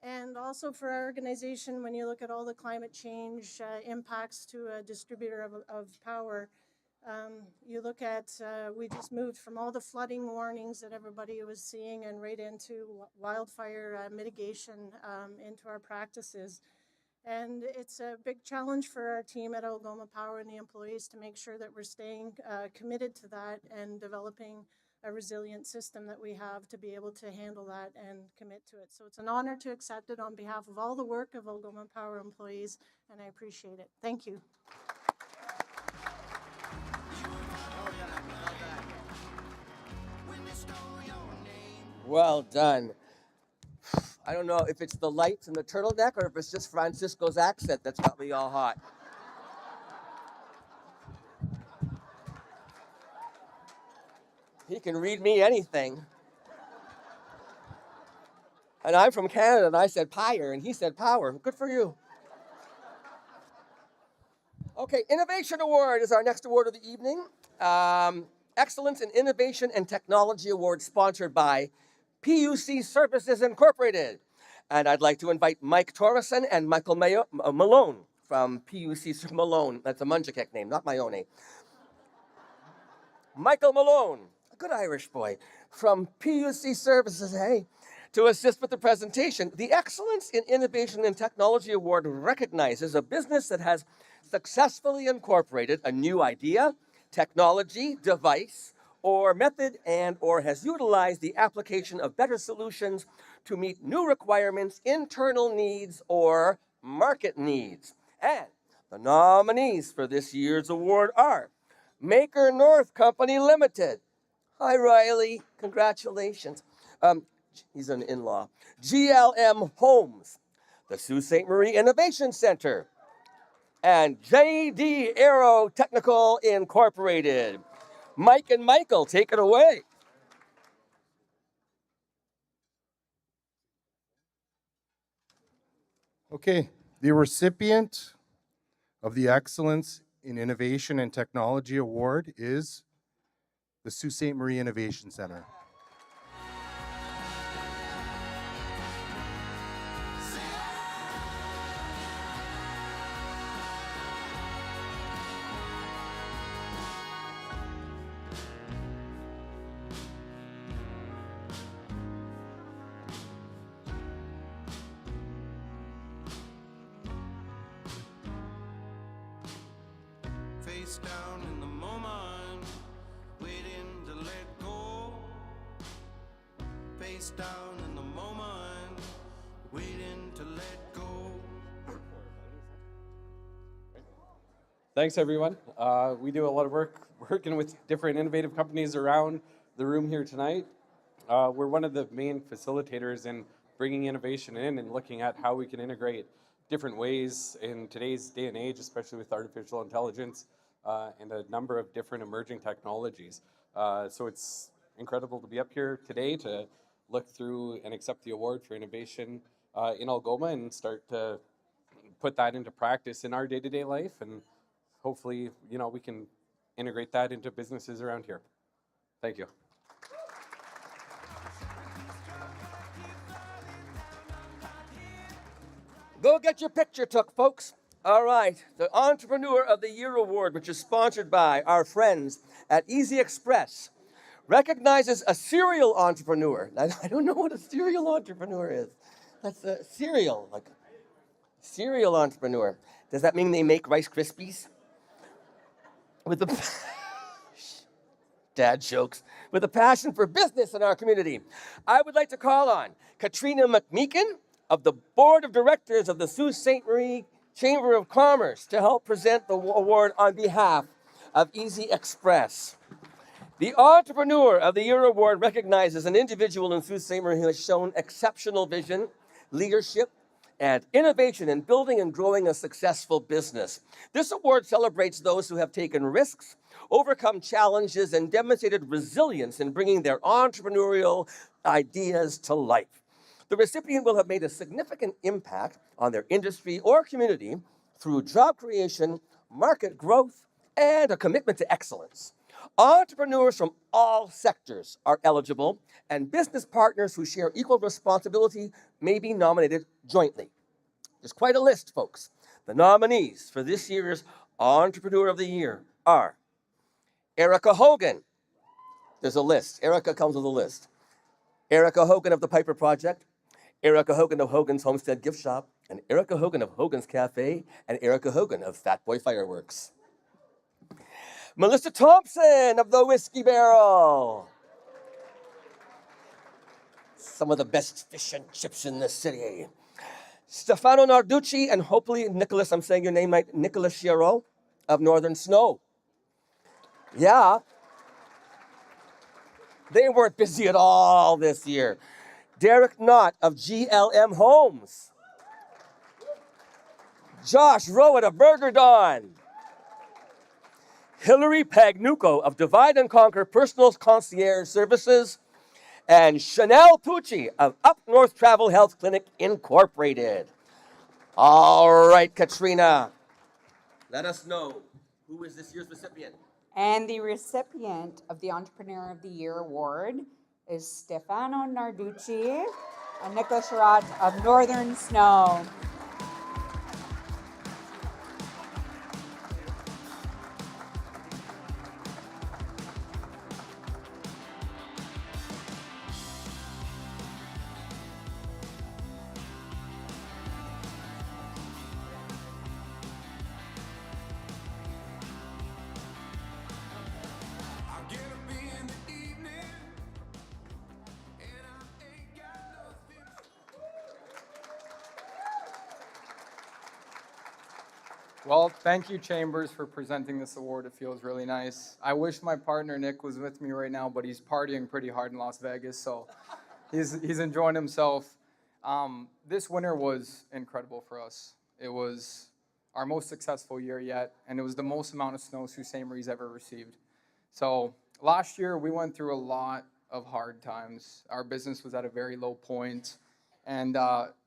And also for our organization, when you look at all the climate change impacts to a distributor of power, you look at, we just moved from all the flooding warnings that everybody was seeing and right into wildfire mitigation into our practices. And it's a big challenge for our team at Algoma Power and the employees to make sure that we're staying committed to that and developing a resilient system that we have to be able to handle that and commit to it. So it's an honor to accept it on behalf of all the work of Algoma Power employees, and I appreciate it. Thank you. Well done. I don't know if it's the lights and the turtleneck or if it's just Francisco's accent that's got me all hot. He can read me anything. And I'm from Canada, and I said pyre, and he said power. Good for you. Okay, Innovation Award is our next award of the evening. Excellence in Innovation and Technology Award, sponsored by PUC Services Incorporated. And I'd like to invite Mike Torreson and Michael Malone from PUC Malone. That's a Munjikek name, not my own name. Michael Malone, a good Irish boy, from PUC Services, hey, to assist with the presentation. The Excellence in Innovation and Technology Award recognizes a business that has successfully incorporated a new idea, technology, device, or method, and or has utilized the application of better solutions to meet new requirements, internal needs, or market needs. And the nominees for this year's award are Maker North Company Limited. Hi, Riley. Congratulations. He's an in-law. GLM Homes, the Sault Ste. Marie Innovation Center, and JD Aero Technical Incorporated. Mike and Michael, take it away. Okay, the recipient of the Excellence in Innovation and Technology Award is the Sault Ste. Marie Innovation Center. Face down in the moment, waiting to let go. Face down in the moment, waiting to let go. Thanks, everyone. We do a lot of work working with different innovative companies around the room here tonight. We're one of the main facilitators in bringing innovation in and looking at how we can integrate different ways in today's day and age, especially with artificial intelligence and a number of different emerging technologies. So it's incredible to be up here today to look through and accept the award for innovation in Algoma and start to put that into practice in our day-to-day life, and hopefully, you know, we can integrate that into businesses around here. Thank you. Go get your picture took, folks. All right, the Entrepreneur of the Year Award, which is sponsored by our friends at Easy Express, recognizes a serial entrepreneur. I don't know what a serial entrepreneur is. That's a cereal, like serial entrepreneur. Does that mean they make Rice Krispies? With the dad jokes. With a passion for business in our community, I would like to call on Katrina McMeekin of the Board of Directors of the Sault Ste. Marie Chamber of Commerce to help present the award on behalf of Easy Express. The Entrepreneur of the Year Award recognizes an individual in Sault Ste. Marie who has shown exceptional vision, leadership, and innovation in building and growing a successful business. This award celebrates those who have taken risks, overcome challenges, and demonstrated resilience in bringing their entrepreneurial ideas to life. The recipient will have made a significant impact on their industry or community through job creation, market growth, and a commitment to excellence. Entrepreneurs from all sectors are eligible, and business partners who share equal responsibility may be nominated jointly. There's quite a list, folks. The nominees for this year's Entrepreneur of the Year are Erica Hogan. There's a list. Erica comes with a list. Erica Hogan of the Piper Project, Erica Hogan of Hogan's Homestead Gift Shop, and Erica Hogan of Hogan's Cafe, and Erica Hogan of Fat Boy Fireworks. Melissa Thompson of the Whiskey Barrel. Some of the best fish and chips in the city. Stefano Narducci and hopefully Nicholas, I'm saying your name right, Nicholas Chiaro of Northern Snow. Yeah. They weren't busy at all this year. Derek Knott of GLM Homes. Josh Rowett of Burger Dawn. Hillary Pagnucco of Divide and Conquer Personal Concierge Services, and Chanel Pucci of Up North Travel Health Clinic Incorporated. All right, Katrina, let us know who is this year's recipient. And the recipient of the Entrepreneur of the Year Award is Stefano Narducci and Nicholas Sherrod of Northern Snow. Well, thank you, Chambers, for presenting this award. It feels really nice. I wish my partner, Nick, was with me right now, but he's partying pretty hard in Las Vegas, so he's enjoying himself. This winter was incredible for us. It was our most successful year yet, and it was the most amount of snow Sault Ste. Marie's ever received. So last year, we went through a lot of hard times. Our business was at a very low point, and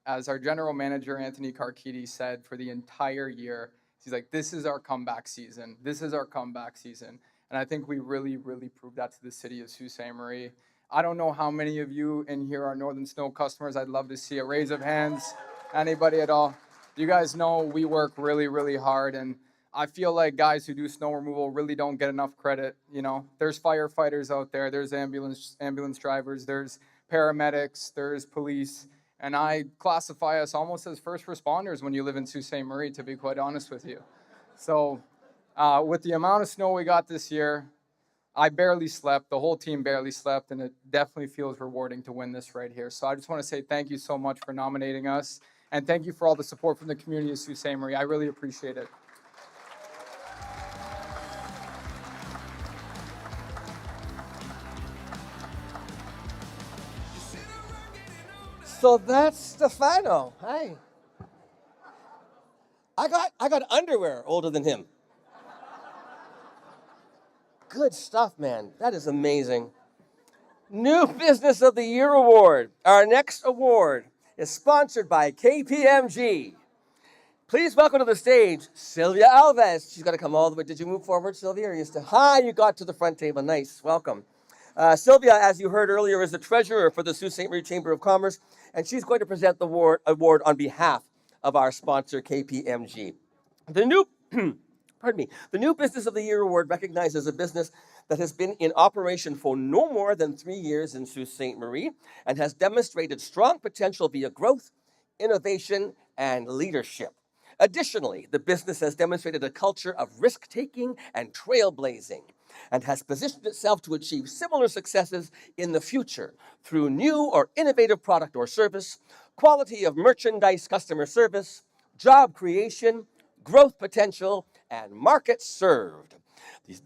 as our general manager, Anthony Carchidi, said for the entire year, he's like, this is our comeback season. This is our comeback season. And I think we really, really proved that to the city of Sault Ste. Marie. I don't know how many of you in here are Northern Snow customers. I'd love to see a raise of hands. Anybody at all? You guys know we work really, really hard. And I feel like guys who do snow removal really don't get enough credit. You know, there's firefighters out there. There's ambulance drivers. There's paramedics. There's police. And I classify us almost as first responders when you live in Sault Ste. Marie, to be quite honest with you. So with the amount of snow we got this year, I barely slept. The whole team barely slept, and it definitely feels rewarding to win this right here. So I just want to say thank you so much for nominating us, and thank you for all the support from the community of Sault Ste. Marie. I really appreciate it. So that's Stefano. Hi. I got underwear older than him. Good stuff, man. That is amazing. New Business of the Year Award. Our next award is sponsored by KPMG. Please welcome to the stage Sylvia Alves. She's got to come all the way. Did you move forward, Sylvia? Or you still? Hi, you got to the front table. Nice. Welcome. Sylvia, as you heard earlier, is the treasurer for the Sault Ste. Marie Chamber of Commerce, and she's going to present the award on behalf of our sponsor, KPMG. The new, pardon me, the new Business of the Year award recognizes a business that has been in operation for no more than 3 years in Sault Ste. Marie and has demonstrated strong potential via growth, innovation, and leadership. Additionally, the business has demonstrated a culture of risk-taking and trailblazing and has positioned itself to achieve similar successes in the future through new or innovative product or service, quality of merchandise customer service, job creation, growth potential, and markets served.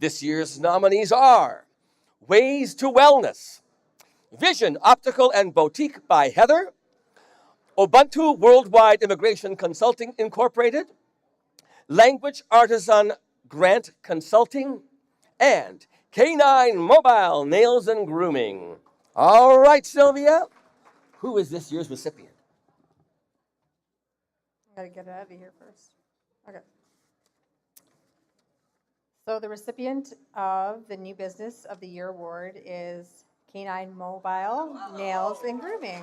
This year's nominees are Ways to Wellness, Vision Optical and Boutique by Heather, Ubuntu Worldwide Immigration Consulting Incorporated, Language Artisan Grant Consulting, and K9 Mobile Nails and Grooming. All right, Sylvia, who is this year's recipient? Gotta get it out of here first. Okay. So the recipient of the New Business of the Year award is K9 Mobile Nails and Grooming.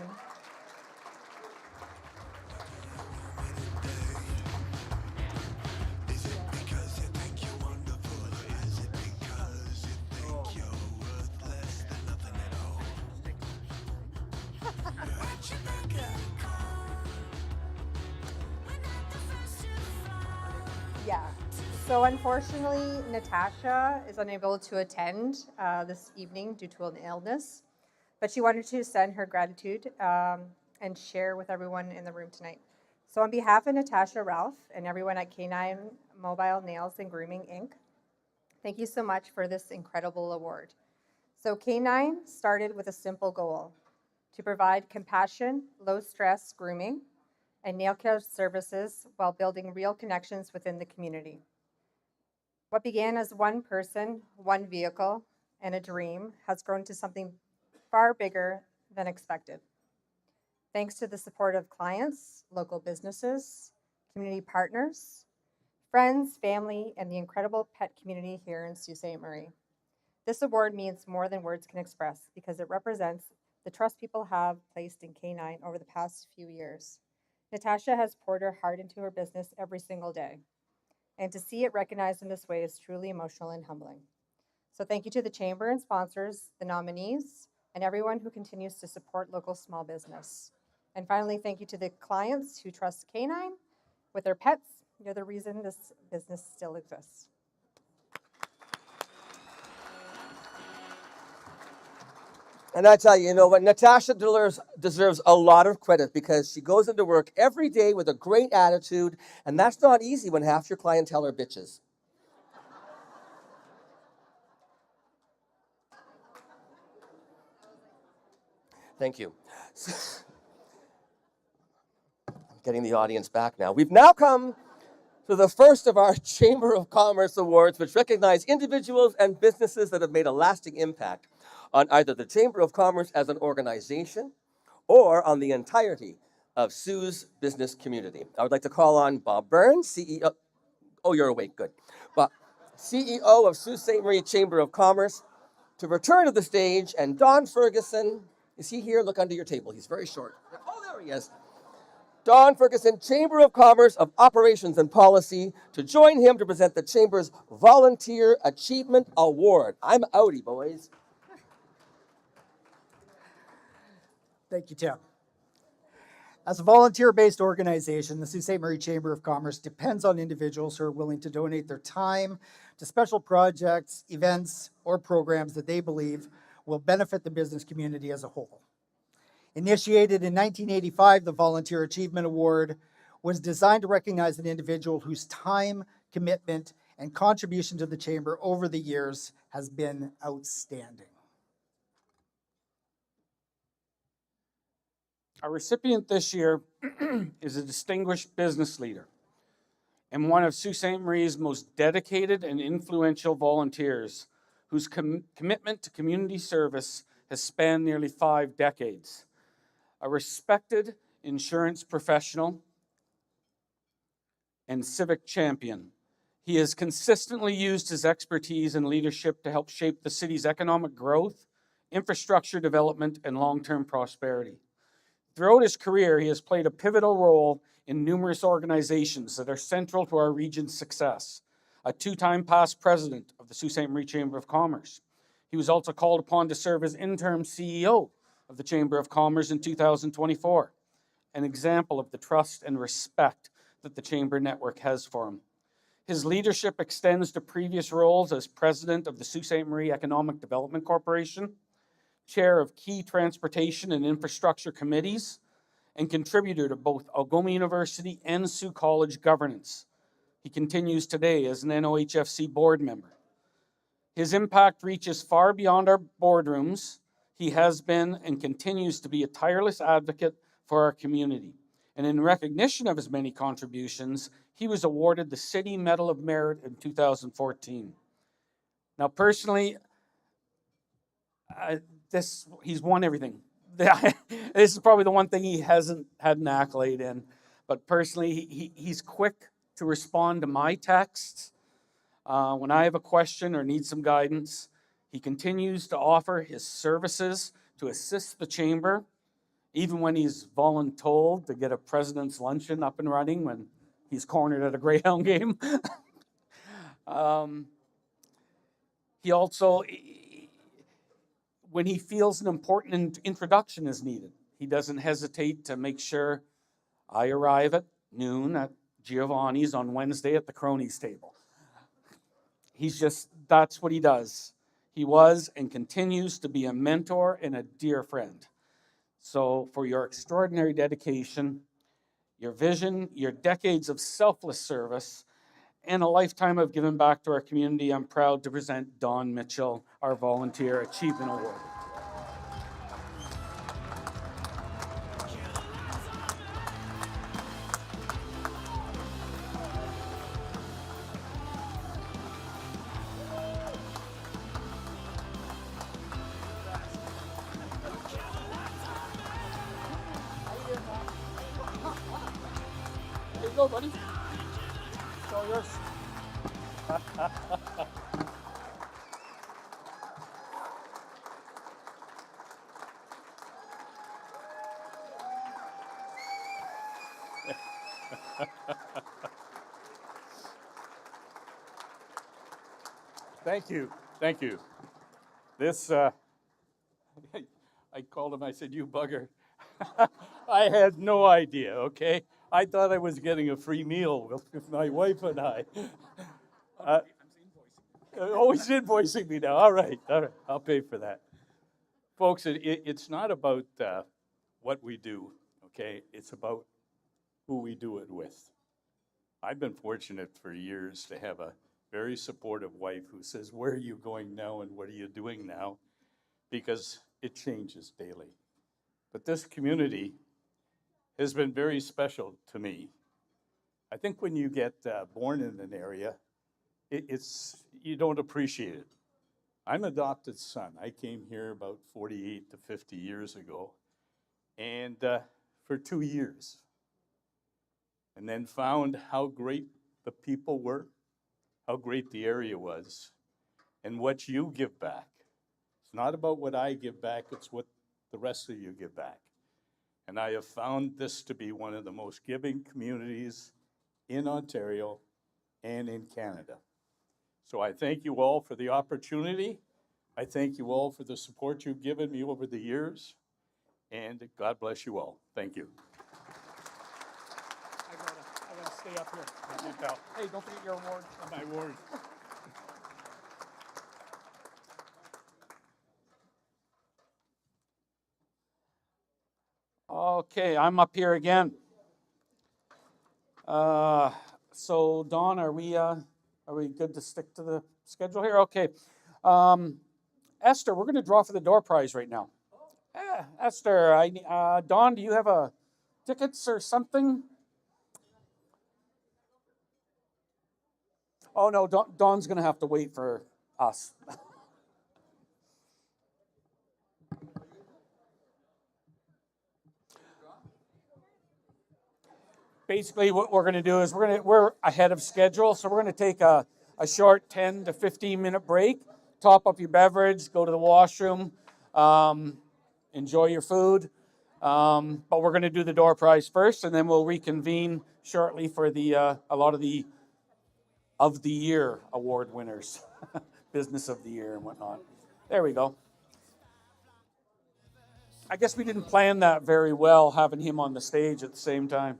Yeah. So unfortunately, Natasha is unable to attend this evening due to an illness, but she wanted to send her gratitude and share with everyone in the room tonight. So on behalf of Natasha, Ralph, and everyone at K9 Mobile Nails and Grooming, Inc., thank you so much for this incredible award. So K9 started with a simple goal: to provide compassion, low-stress grooming, and nail care services while building real connections within the community. What began as one person, one vehicle, and a dream has grown to something far bigger than expected. Thanks to the support of clients, local businesses, community partners, friends, family, and the incredible pet community here in Sault Ste. Marie. This award means more than words can express because it represents the trust people have placed in K9 over the past few years. Natasha has poured her heart into her business every single day, and to see it recognized in this way is truly emotional and humbling. So thank you to the Chamber and sponsors, the nominees, and everyone who continues to support local small business. And finally, thank you to the clients who trust K9 with their pets. You're the reason this business still exists. And I tell you, you know what? Natasha deserves a lot of credit because she goes into work every day with a great attitude, and that's not easy when half your clientele are bitches. Thank you. I'm getting the audience back now. We've now come to the first of our Chamber of Commerce Awards, which recognize individuals and businesses that have made a lasting impact on either the Chamber of Commerce as an organization or on the entirety of Sioux's business community. I would like to call on Bob Burns, CEO. Oh, you're awake, good. But CEO of Sault Ste. Marie Chamber of Commerce, to return to the stage, and Don Ferguson. Is he here? Look under your table. He's very short. Oh, there he is. Don Ferguson, Chamber of Commerce of Operations and Policy, to join him to present the Chamber's Volunteer Achievement Award. I'm outie, boys. Thank you, Tim. As a volunteer-based organization, the Sault Ste. Marie Chamber of Commerce depends on individuals who are willing to donate their time to special projects, events, or programs that they believe will benefit the business community as a whole. Initiated in 1985, the Volunteer Achievement Award was designed to recognize an individual whose time, commitment, and contribution to the Chamber over the years has been outstanding. Our recipient this year is a distinguished business leader and one of Sault Ste. Marie's most dedicated and influential volunteers, whose commitment to community service has spanned nearly 5 decades. A respected insurance professional and civic champion, he has consistently used his expertise and leadership to help shape the city's economic growth, infrastructure development, and long-term prosperity. Throughout his career, he has played a pivotal role in numerous organizations that are central to our region's success. A two-time past president of the Sault Ste. Marie Chamber of Commerce. He was also called upon to serve as interim CEO of the Chamber of Commerce in 2024, an example of the trust and respect that the Chamber network has for him. His leadership extends to previous roles as president of the Sault Ste. Marie Economic Development Corporation, chair of key transportation and infrastructure committees, and contributor to both Algoma University and Sault College governance. He continues today as an NOHFC board member. His impact reaches far beyond our boardrooms. He has been and continues to be a tireless advocate for our community. And in recognition of his many contributions, he was awarded the City Medal of Merit in 2014. Now, personally, he's won everything. This is probably the one thing he hasn't had an accolade in. But personally, he's quick to respond to my texts. When I have a question or need some guidance, he continues to offer his services to assist the Chamber, even when he's voluntold to get a president's luncheon up and running when he's cornered at a Greyhound game. He also, when he feels an important introduction is needed, he doesn't hesitate to make sure I arrive at noon at Giovanni's on Wednesday at the cronies table. That's what he does. He was and continues to be a mentor and a dear friend. So for your extraordinary dedication, your vision, your decades of selfless service, and a lifetime of giving back to our community, I'm proud to present Don Mitchell, our Volunteer Achievement Award. Here you go, buddy. It's all yours. Thank you. Thank you. This, I called him, I said, "You bugger." I had no idea, okay? I thought I was getting a free meal with my wife and I. He's invoicing me now. All right. I'll pay for that. Folks, it's not about what we do, okay? It's about who we do it with. I've been fortunate for years to have a very supportive wife who says, "Where are you going now and what are you doing now?" Because it changes daily. But this community has been very special to me. I think when you get born in an area, you don't appreciate it. I'm an adopted son. I came here about 48 to 50 years ago, and for 2 years, and then found how great the people were, how great the area was, and what you give back. It's not about what I give back, it's what the rest of you give back. And I have found this to be one of the most giving communities in Ontario and in Canada. So I thank you all for the opportunity. I thank you all for the support you've given me over the years. And God bless you all. Thank you. I gotta stay up here. Hey, don't forget your award. My award. Okay, I'm up here again. So Dawn, are we good to stick to the schedule here? Okay. Esther, we're going to draw for the door prize right now. Esther, Dawn, do you have tickets or something? Oh no, Dawn's going to have to wait for us. Basically, what we're going to do is we're ahead of schedule, so we're going to take a short 10 to 15 minute break, top up your beverage, go to the washroom, enjoy your food. But we're going to do the door prize first, and then we'll reconvene shortly for the a lot of the year award winners, business of the year and whatnot. There we go. I guess we didn't plan that very well, having him on the stage at the same time.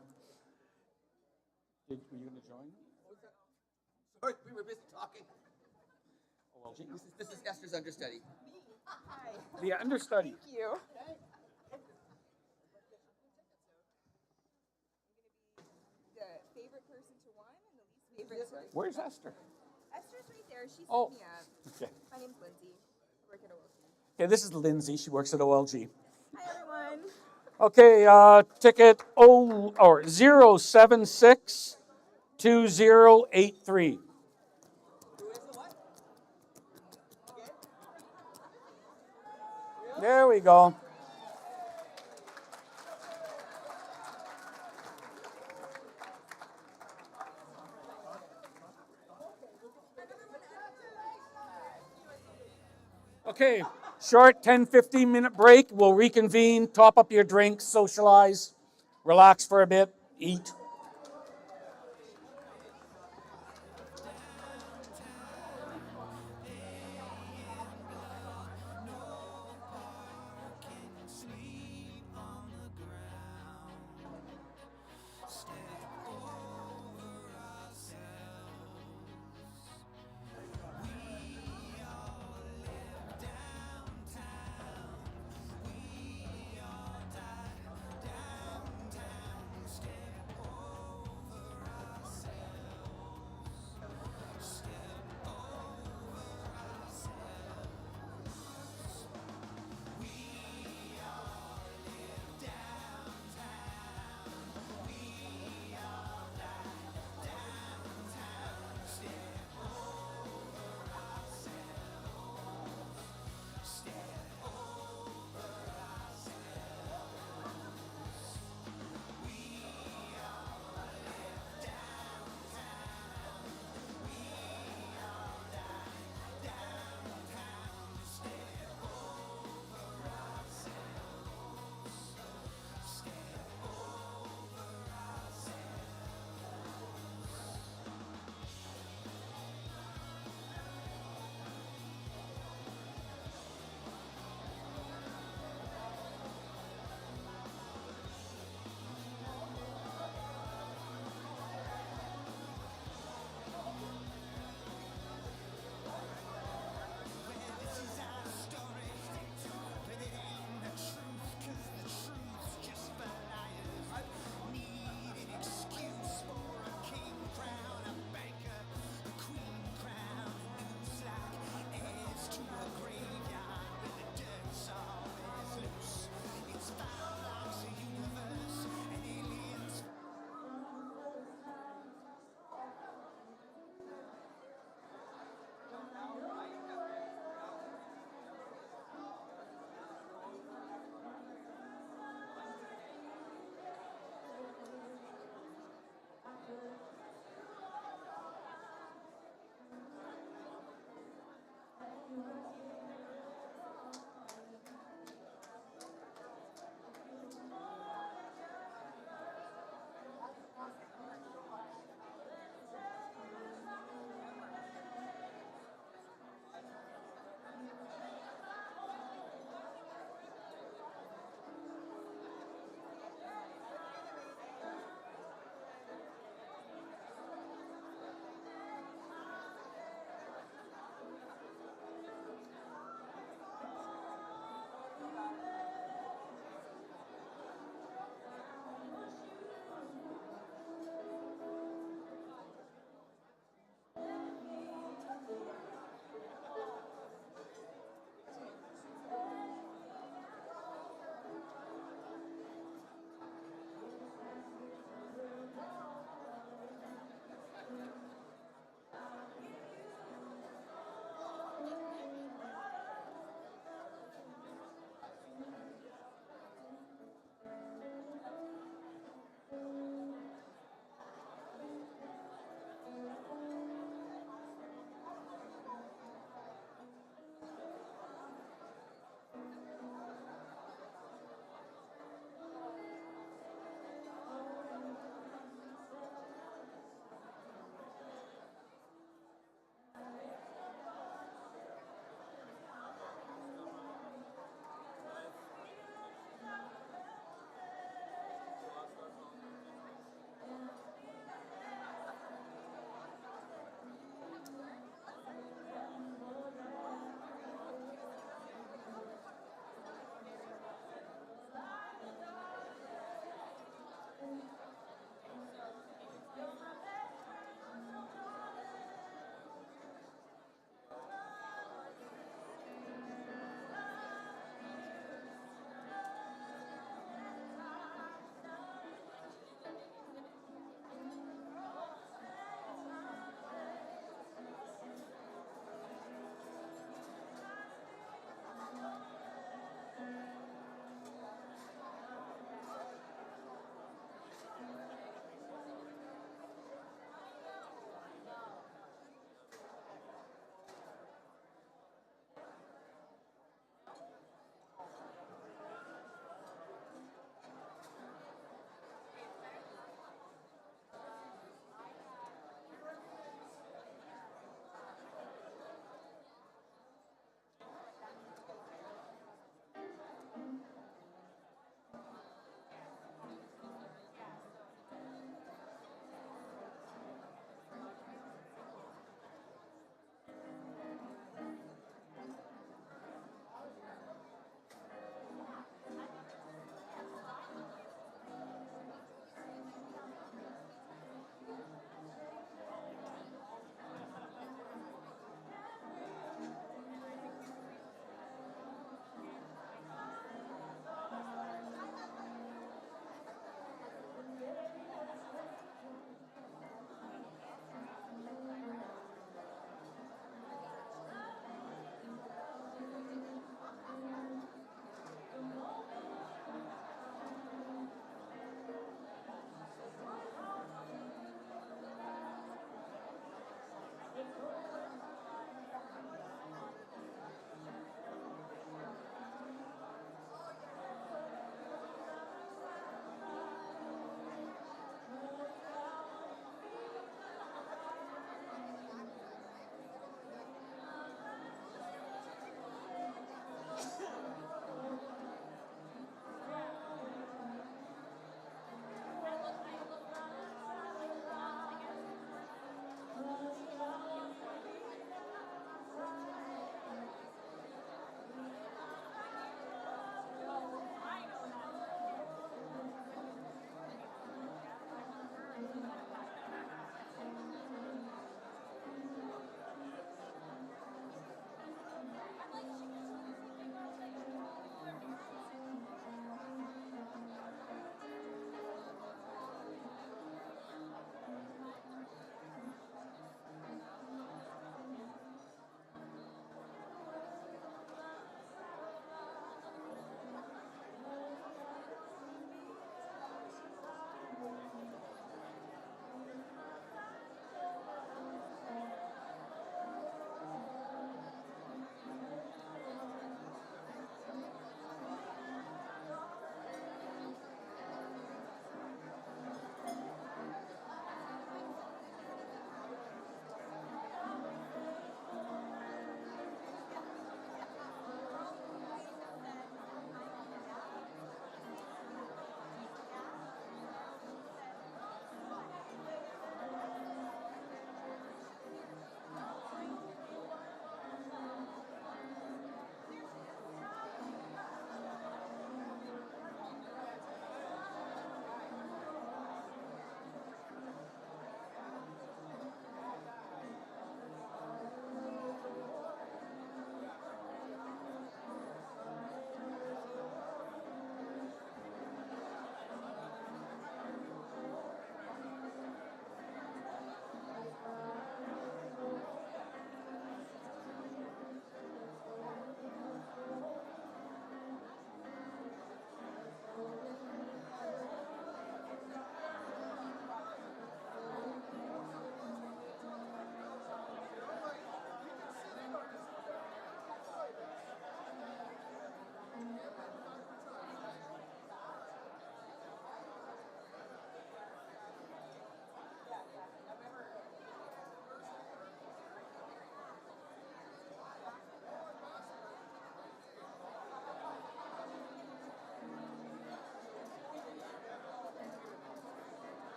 Were you going to join? Sorry, we were busy talking. This is Esther's understudy. Hi. The understudy. Thank you. The favorite person to one and the least favorite to Where's Esther? Esther's right there. She set Oh. me up. Okay. My name's Lindsay. I work at OLG. Okay, this is Lindsay. She works at OLG. Hi, everyone. Okay, ticket 0762083. There we go. Okay, short 10-15 minute break. We'll reconvene, top up your drinks, socialize, relax for a bit, eat.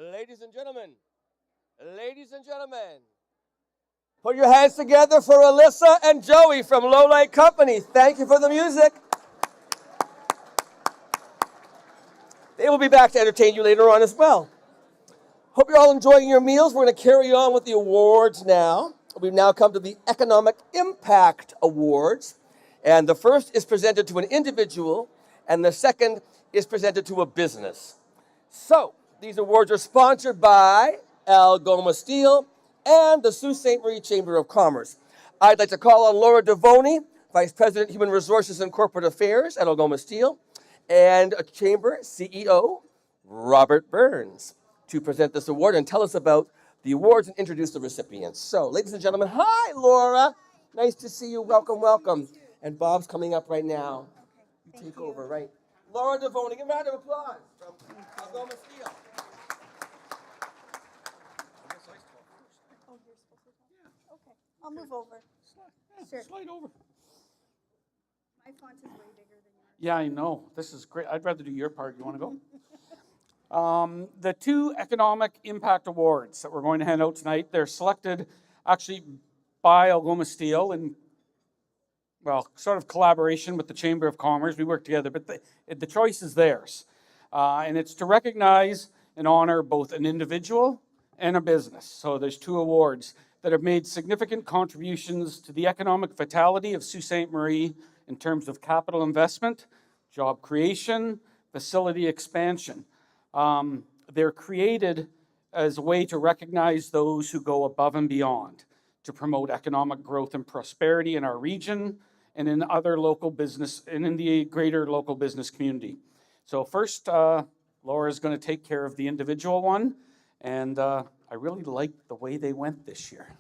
Ladies and gentlemen, put your hands together for Alyssa and Joey from Lowlight Company. Thank you for the music. They will be back to entertain you later on as well. Hope you're all enjoying your meals. We're going to carry on with the awards now. We've now come to the Economic Impact Awards. And the first is presented to an individual, and the second is presented to a business. So, these awards are sponsored by Algoma Steel and the Sault Ste. Marie Chamber of Commerce. I'd like to call on Laura Devoni, Vice President, Human Resources and Corporate Affairs at Algoma Steel, and Chamber CEO, Robert Burns, to present this award and tell us about the awards and introduce the recipients. So, ladies and gentlemen, hi, Laura. Nice to see you. Welcome, welcome. And Bob's coming up right now. You take over, right? Laura Devoni, give a round of applause from Algoma Steel. Oh, you're supposed to talk? Okay, I'll move over. Sure. Slide over. My font is way bigger than yours. Yeah, I know. This is great. I'd rather do your part. You want to go? The two Economic Impact Awards that we're going to hand out tonight, they're selected actually by Algoma Steel in, well, sort of collaboration with the Chamber of Commerce. We work together, but the choice is theirs. And it's to recognize and honor both an individual and a business. So there's two awards that have made significant contributions to the economic vitality of Sault Ste. Marie in terms of capital investment, job creation, facility expansion. They're created as a way to recognize those who go above and beyond to promote economic growth and prosperity in our region and in other local business and in the greater local business community. So first, Laura is going to take care of the individual one, and I really like the way they went this year.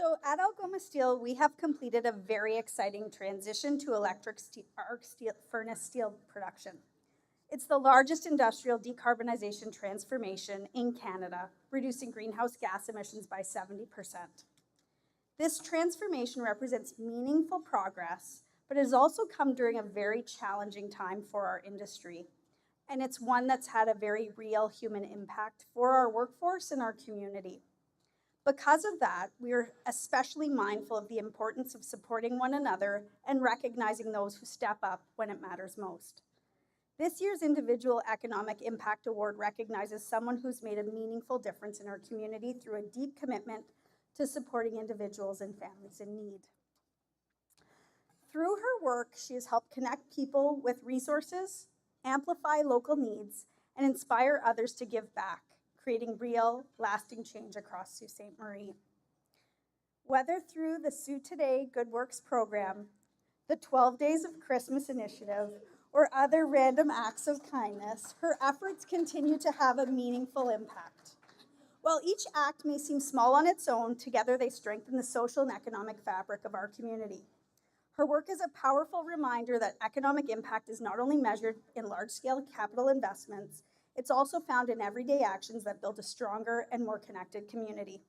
So at Algoma Steel, we have completed a very exciting transition to electric arc furnace steel production. It's the largest industrial decarbonization transformation in Canada, reducing greenhouse gas emissions by 70%. This transformation represents meaningful progress, but it has also come during a very challenging time for our industry. And it's one that's had a very real human impact for our workforce and our community. Because of that, we are especially mindful of the importance of supporting one another and recognizing those who step up when it matters most. This year's Individual Economic Impact Award recognizes someone who's made a meaningful difference in our community through a deep commitment to supporting individuals and families in need. Through her work, she has helped connect people with resources, amplify local needs, and inspire others to give back, creating real, lasting change across Sault Ste. Marie. Whether through the Sault Today Good Works program, the 12 Days of Christmas initiative, or other random acts of kindness, her efforts continue to have a meaningful impact. While each act may seem small on its own, together they strengthen the social and economic fabric of our community. Her work is a powerful reminder that economic impact is not only measured in large-scale capital investments, it's also found in everyday actions that build a stronger and more connected community.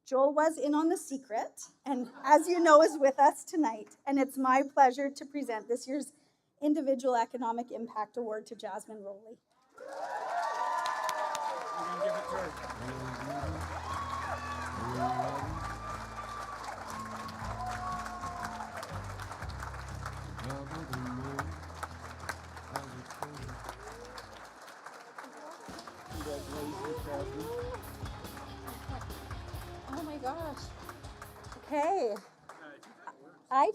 Joel was in on the secret, and as you know, is with us tonight, and it's my pleasure to present this year's Individual Economic Impact Award to Jasmine Rowley. Oh my gosh. Okay. I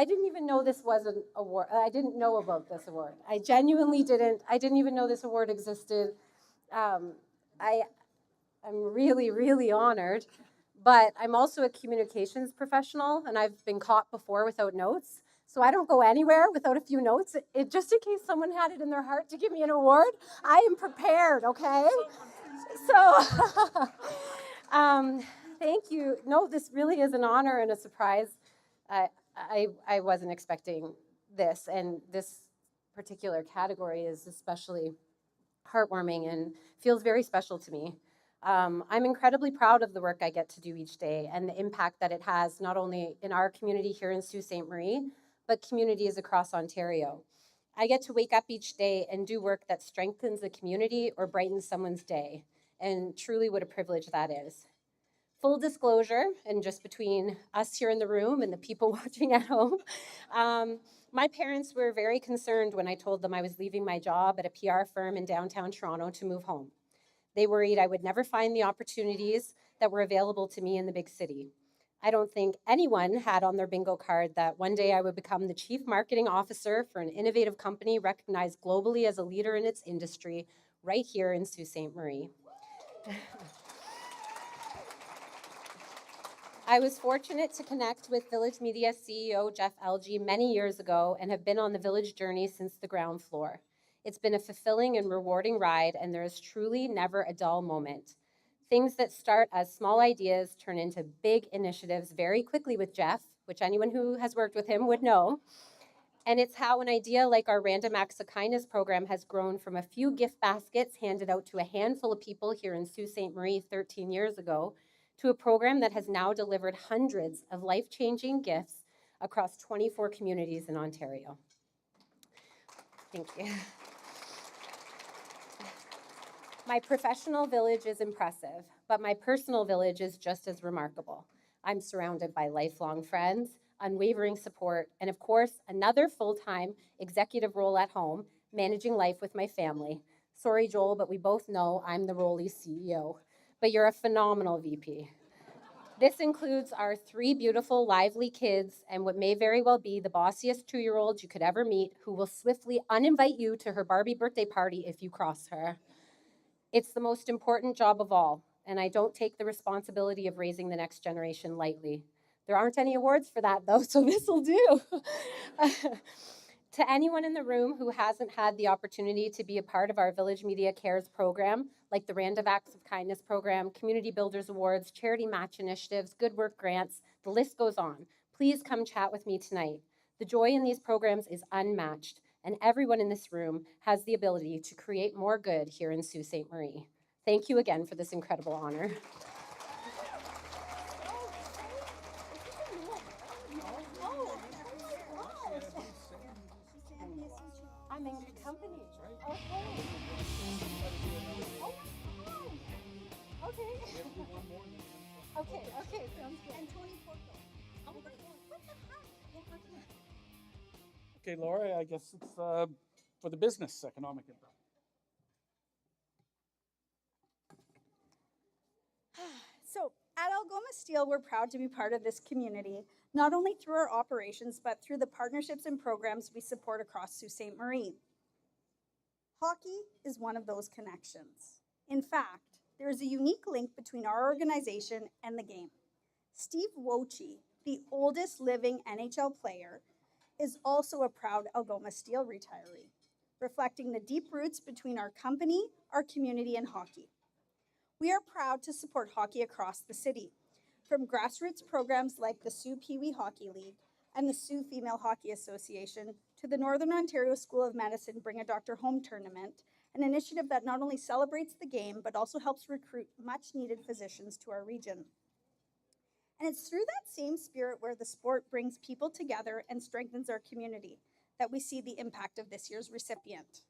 didn't even know this was an award. I didn't know about this award. I genuinely didn't. I didn't even know this award existed. I'm really, really honored. But I'm also a communications professional, and I've been caught before without notes. So I don't go anywhere without a few notes. Just in case someone had it in their heart to give me an award, I am prepared, okay? So, thank you. No, this really is an honor and a surprise. I wasn't expecting this, and this particular category is especially heartwarming and feels very special to me. I'm incredibly proud of the work I get to do each day and the impact that it has not only in our community here in Sault Ste. Marie, but communities across Ontario. I get to wake up each day and do work that strengthens the community or brightens someone's day. And truly, what a privilege that is. Full disclosure, and just between us here in the room and the people watching at home, my parents were very concerned when I told them I was leaving my job at a PR firm in downtown Toronto to move home. They worried I would never find the opportunities that were available to me in the big city. I don't think anyone had on their bingo card that one day I would become the chief marketing officer for an innovative company recognized globally as a leader in its industry right here in Sault Ste. Marie. I was fortunate to connect with Village Media CEO Jeff Alge many years ago and have been on the Village journey since the ground floor. It's been a fulfilling and rewarding ride, and there is truly never a dull moment. Things that start as small ideas turn into big initiatives very quickly with Jeff, which anyone who has worked with him would know. And it's how an idea like our Random Acts of Kindness program has grown from a few gift baskets handed out to a handful of people here in Sault Ste. Marie 13 years ago to a program that has now delivered hundreds of life-changing gifts across 24 communities in Ontario. Thank you. My professional village is impressive, but my personal village is just as remarkable. I'm surrounded by lifelong friends, unwavering support, and of course, another full-time executive role at home, managing life with my family. Sorry, Joel, but we both know I'm the Rolly CEO, but you're a phenomenal VP. This includes our 3 beautiful, lively kids and what may very well be the bossiest 2-year-old you could ever meet, who will swiftly uninvite you to her Barbie birthday party if you cross her. It's the most important job of all, and I don't take the responsibility of raising the next generation lightly. There aren't any awards for that, though, so this will do. To anyone in the room who hasn't had the opportunity to be a part of our Village Media Cares program, like the Random Acts of Kindness program, Community Builders Awards, Charity Match Initiatives, Good Work Grants, the list goes on. Please come chat with me tonight. The joy in these programs is unmatched, and everyone in this room has the ability to create more good here in Sault Ste. Marie. Thank you again for this incredible honor. I'm in good company. Okay. Oh, okay. Okay, sounds good. And Tony Porto. Oh, what the heck? Okay, Laura, I guess it's for the business economic impact. So at Algoma Steel, we're proud to be part of this community, not only through our operations, but through the partnerships and programs we support across Sault Ste. Marie. Hockey is one of those connections. In fact, there is a unique link between our organization and the game. Steve Wojcicki, the oldest living NHL player, is also a proud Algoma Steel retiree, reflecting the deep roots between our company, our community, and hockey. We are proud to support hockey across the city, from grassroots programs like the Sault Pee Wee Hockey League and the Sault Female Hockey Association to the Northern Ontario School of Medicine Bring a Doctor Home tournament, an initiative that not only celebrates the game, but also helps recruit much-needed physicians to our region. And it's through that same spirit where the sport brings people together and strengthens our community that we see the impact of this year's recipient.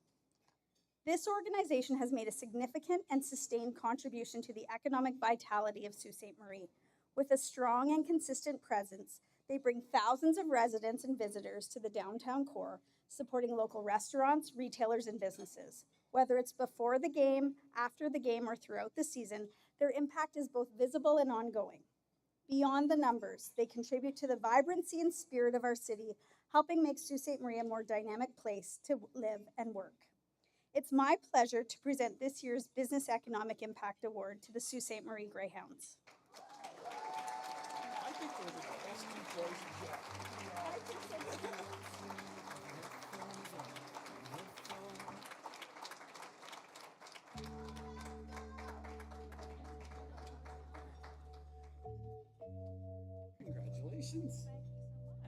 This organization has made a significant and sustained contribution to the economic vitality of Sault Ste. Marie. With a strong and consistent presence, they bring thousands of residents and visitors to the downtown core, supporting local restaurants, retailers, and businesses. Whether it's before the game, after the game, or throughout the season, their impact is both visible and ongoing. Beyond the numbers, they contribute to the vibrancy and spirit of our city, helping make Sault Ste. Marie a more dynamic place to live and work. It's my pleasure to present this year's Business Economic Impact Award to the Sault Ste. Marie Greyhounds. I think those are the best employees Congratulations.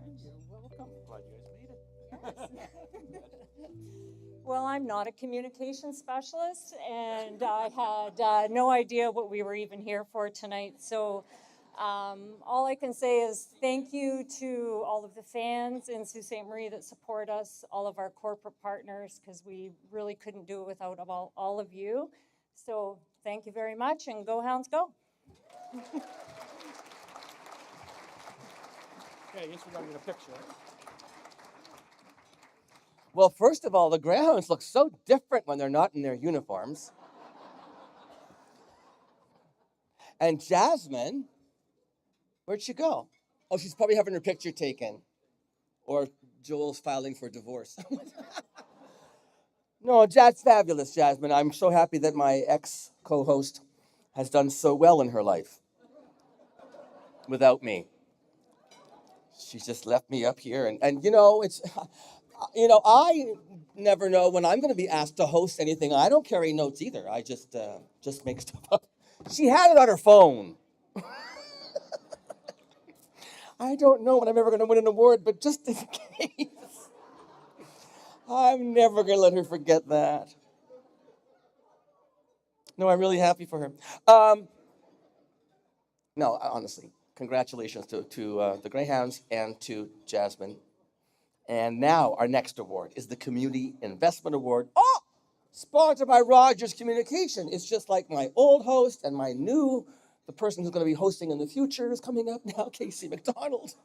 And you're welcome. Glad you guys made it. Well, I'm not a communication specialist, and I had no idea what we were even here for tonight. So All I can say is thank you to all of the fans in Sault Ste. Marie that support us, all of our corporate partners, because we really couldn't do it without all of you. So thank you very much, and go Hounds, go. Okay, I guess we're going to get a picture. Well, first of all, the Greyhounds look so different when they're not in their uniforms. And Jasmine, where'd she go? Oh, she's probably having her picture taken. Or Joel's filing for divorce. No, that's fabulous, Jasmine. I'm so happy that my ex-co-host has done so well in her life without me. She's just left me up here. And you know, I never know when I'm going to be asked to host anything. I don't carry notes either. I just make stuff up. She had it on her phone. I don't know when I'm ever going to win an award, but just in case, I'm never going to let her forget that. No, I'm really happy for her. No, honestly, congratulations to the Greyhounds and to Jasmine. And now our next award is the Community Investment Award. Oh, sponsored by Rogers Communication. It's just like my old host and the person who's going to be hosting in the future is coming up now, Casey McDonald.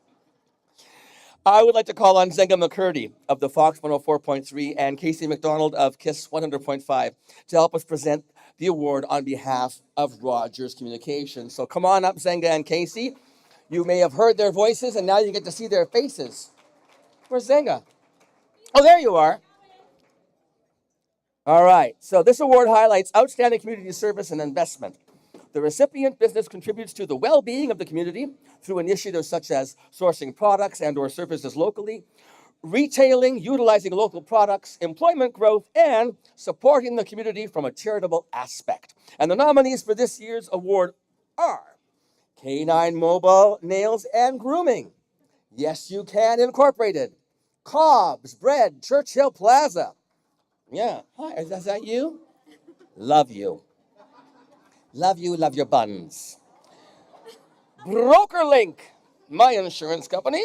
I would like to call on Zenga McCurdy of the Fox 104.3 and Casey McDonald of KISS 100.5 to help us present the award on behalf of Rogers Communication. So come on up, Zenga and Casey. You may have heard their voices, and now you get to see their faces. Where's Zenga? Oh, there you are. All right. So this award highlights outstanding community service and investment. The recipient business contributes to the well-being of the community through initiatives such as sourcing products and/or services locally, retailing, utilizing local products, employment growth, and supporting the community from a charitable aspect. And the nominees for this year's award are K9 Mobile Nails and Grooming, Yes You Can Incorporated, Cobb's Bread, Churchill Plaza. Yeah, hi, is that you? Love you. Love you, love your buns. BrokerLink, my insurance company,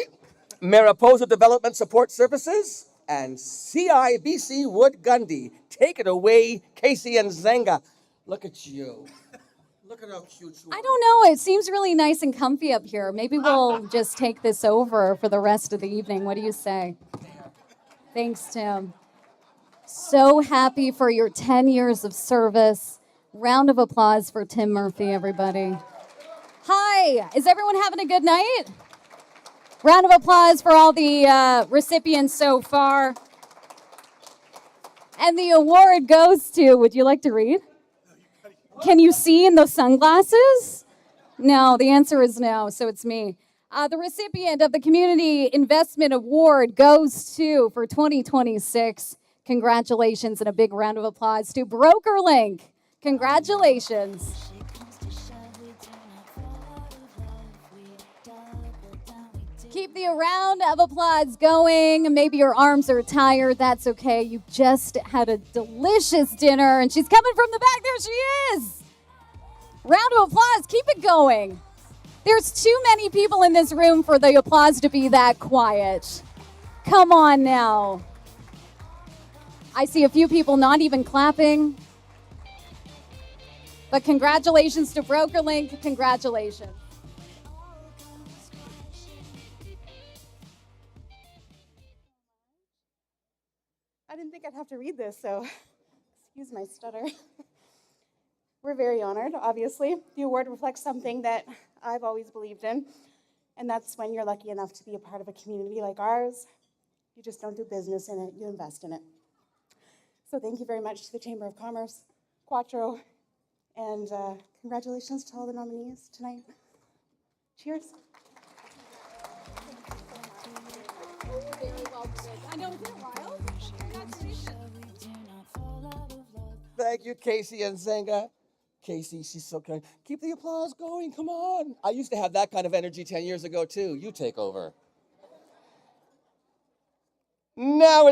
Mariposa Development Support Services, and CIBC Wood Gundy. Take it away, Casey and Zenga. Look at you. Look at how cute you are. I don't know. It seems really nice and comfy up here. Maybe we'll just take this over for the rest of the evening. What do you say? Thanks, Tim. So happy for your 10 years of service. Round of applause for Tim Murphy, everybody. Hi, is everyone having a good night? Round of applause for all the recipients so far. And the award goes to, would you like to read? Can you see in those sunglasses? No, the answer is no, so it's me. The recipient of the Community Investment Award goes to, for 2026, congratulations and a big round of applause to BrokerLink. Congratulations. Keep the round of applause going. Maybe your arms are tired. That's okay. You just had a delicious dinner, and she's coming from the back. There she is. Round of applause. Keep it going. There's too many people in this room for the applause to be that quiet. Come on now. I see a few people not even clapping. But congratulations to BrokerLink. Congratulations. I didn't think I'd have to read this, so excuse my stutter. We're very honored, obviously. The award reflects something that I've always believed in, and that's when you're lucky enough to be a part of a community like ours. You just don't do business in it, you invest in it. So thank you very much to the Chamber of Commerce, Quattro, and congratulations to all the nominees tonight. Cheers. I know, it's been a while. Thank you, Casey and Zenga. Casey, she's so kind. Keep the applause going, come on. I used to have that kind of energy 10 years ago, too. You take over. Now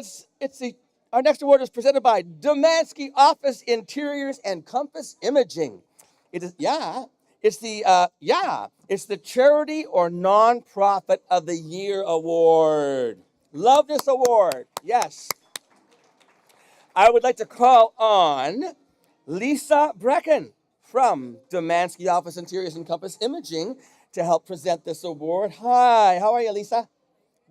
our next award is presented by Domansky Office Interiors and Compass Imaging. It It's the Charity or Nonprofit of the Year Award. Love this award. Yes. I would like to call on Lisa Brecken from Domansky Office Interiors and Compass Imaging to help present this award. Hi, how are you, Lisa?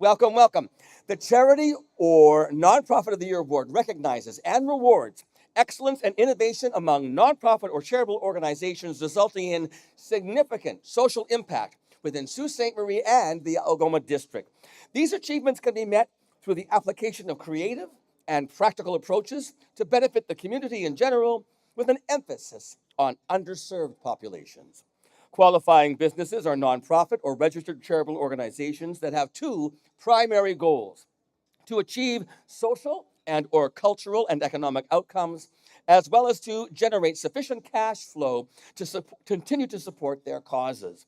Welcome, welcome. The Charity or Nonprofit of the Year Award recognizes and rewards excellence and innovation among nonprofit or charitable organizations resulting in significant social impact within Sault Ste. Marie and the Algoma District. These achievements can be met through the application of creative and practical approaches to benefit the community in general, with an emphasis on underserved populations. Qualifying businesses are nonprofit or registered charitable organizations that have two primary goals: to achieve social and or cultural and economic outcomes, as well as to generate sufficient cash flow to continue to support their causes.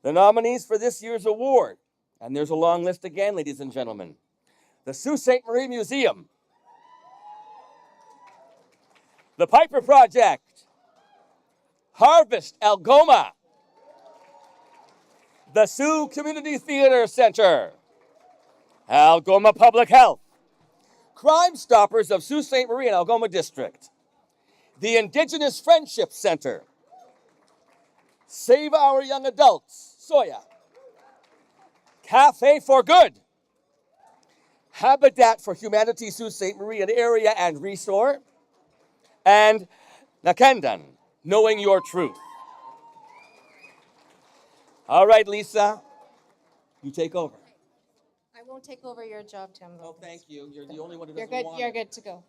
The nominees for this year's award, and there's a long list again, ladies and gentlemen: the Sault Ste. Marie Museum, the Piper Project, Harvest Algoma, the Sioux Community Theater Center, Algoma Public Health, Crime Stoppers of Sault Ste. Marie and Algoma District, the Indigenous Friendship Center, Save Our Young Adults, Soya, Cafe for Good, Habitat for Humanity Sault Ste. Marie and Area and Restore, and Nakendan, Knowing Your Truth. All right, Lisa, you take over. I won't take over your job, Tim. Oh, thank you. You're the only one who You're doesn't good. want You're it. good to go.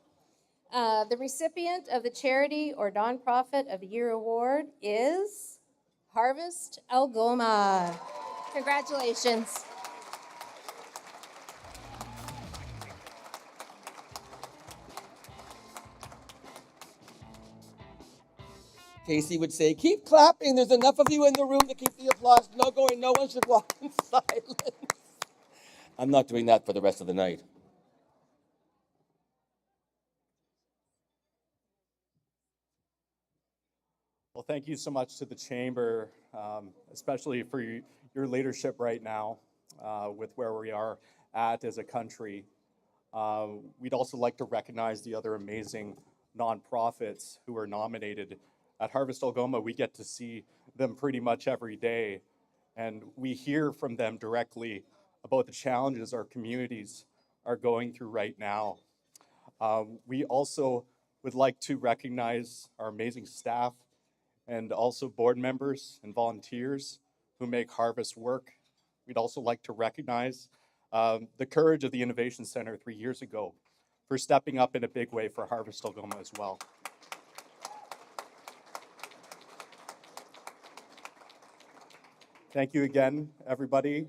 The recipient of the Charity or Nonprofit of the Year Award is Harvest Algoma. Congratulations. Casey would say, keep clapping. There's enough of you in the room to keep the applause going. No one should walk in silence. I'm not doing that for the rest of the night. Well, thank you so much to the Chamber, especially for your leadership right now with where we are at as a country. We'd also like to recognize the other amazing nonprofits who are nominated. At Harvest Algoma, we get to see them pretty much every day, and we hear from them directly about the challenges our communities are going through right now. We also would like to recognize our amazing staff and also board members and volunteers who make Harvest work. We'd also like to recognize the courage of the Innovation Center 3 years ago for stepping up in a big way for Harvest Algoma as well. Thank you again, everybody.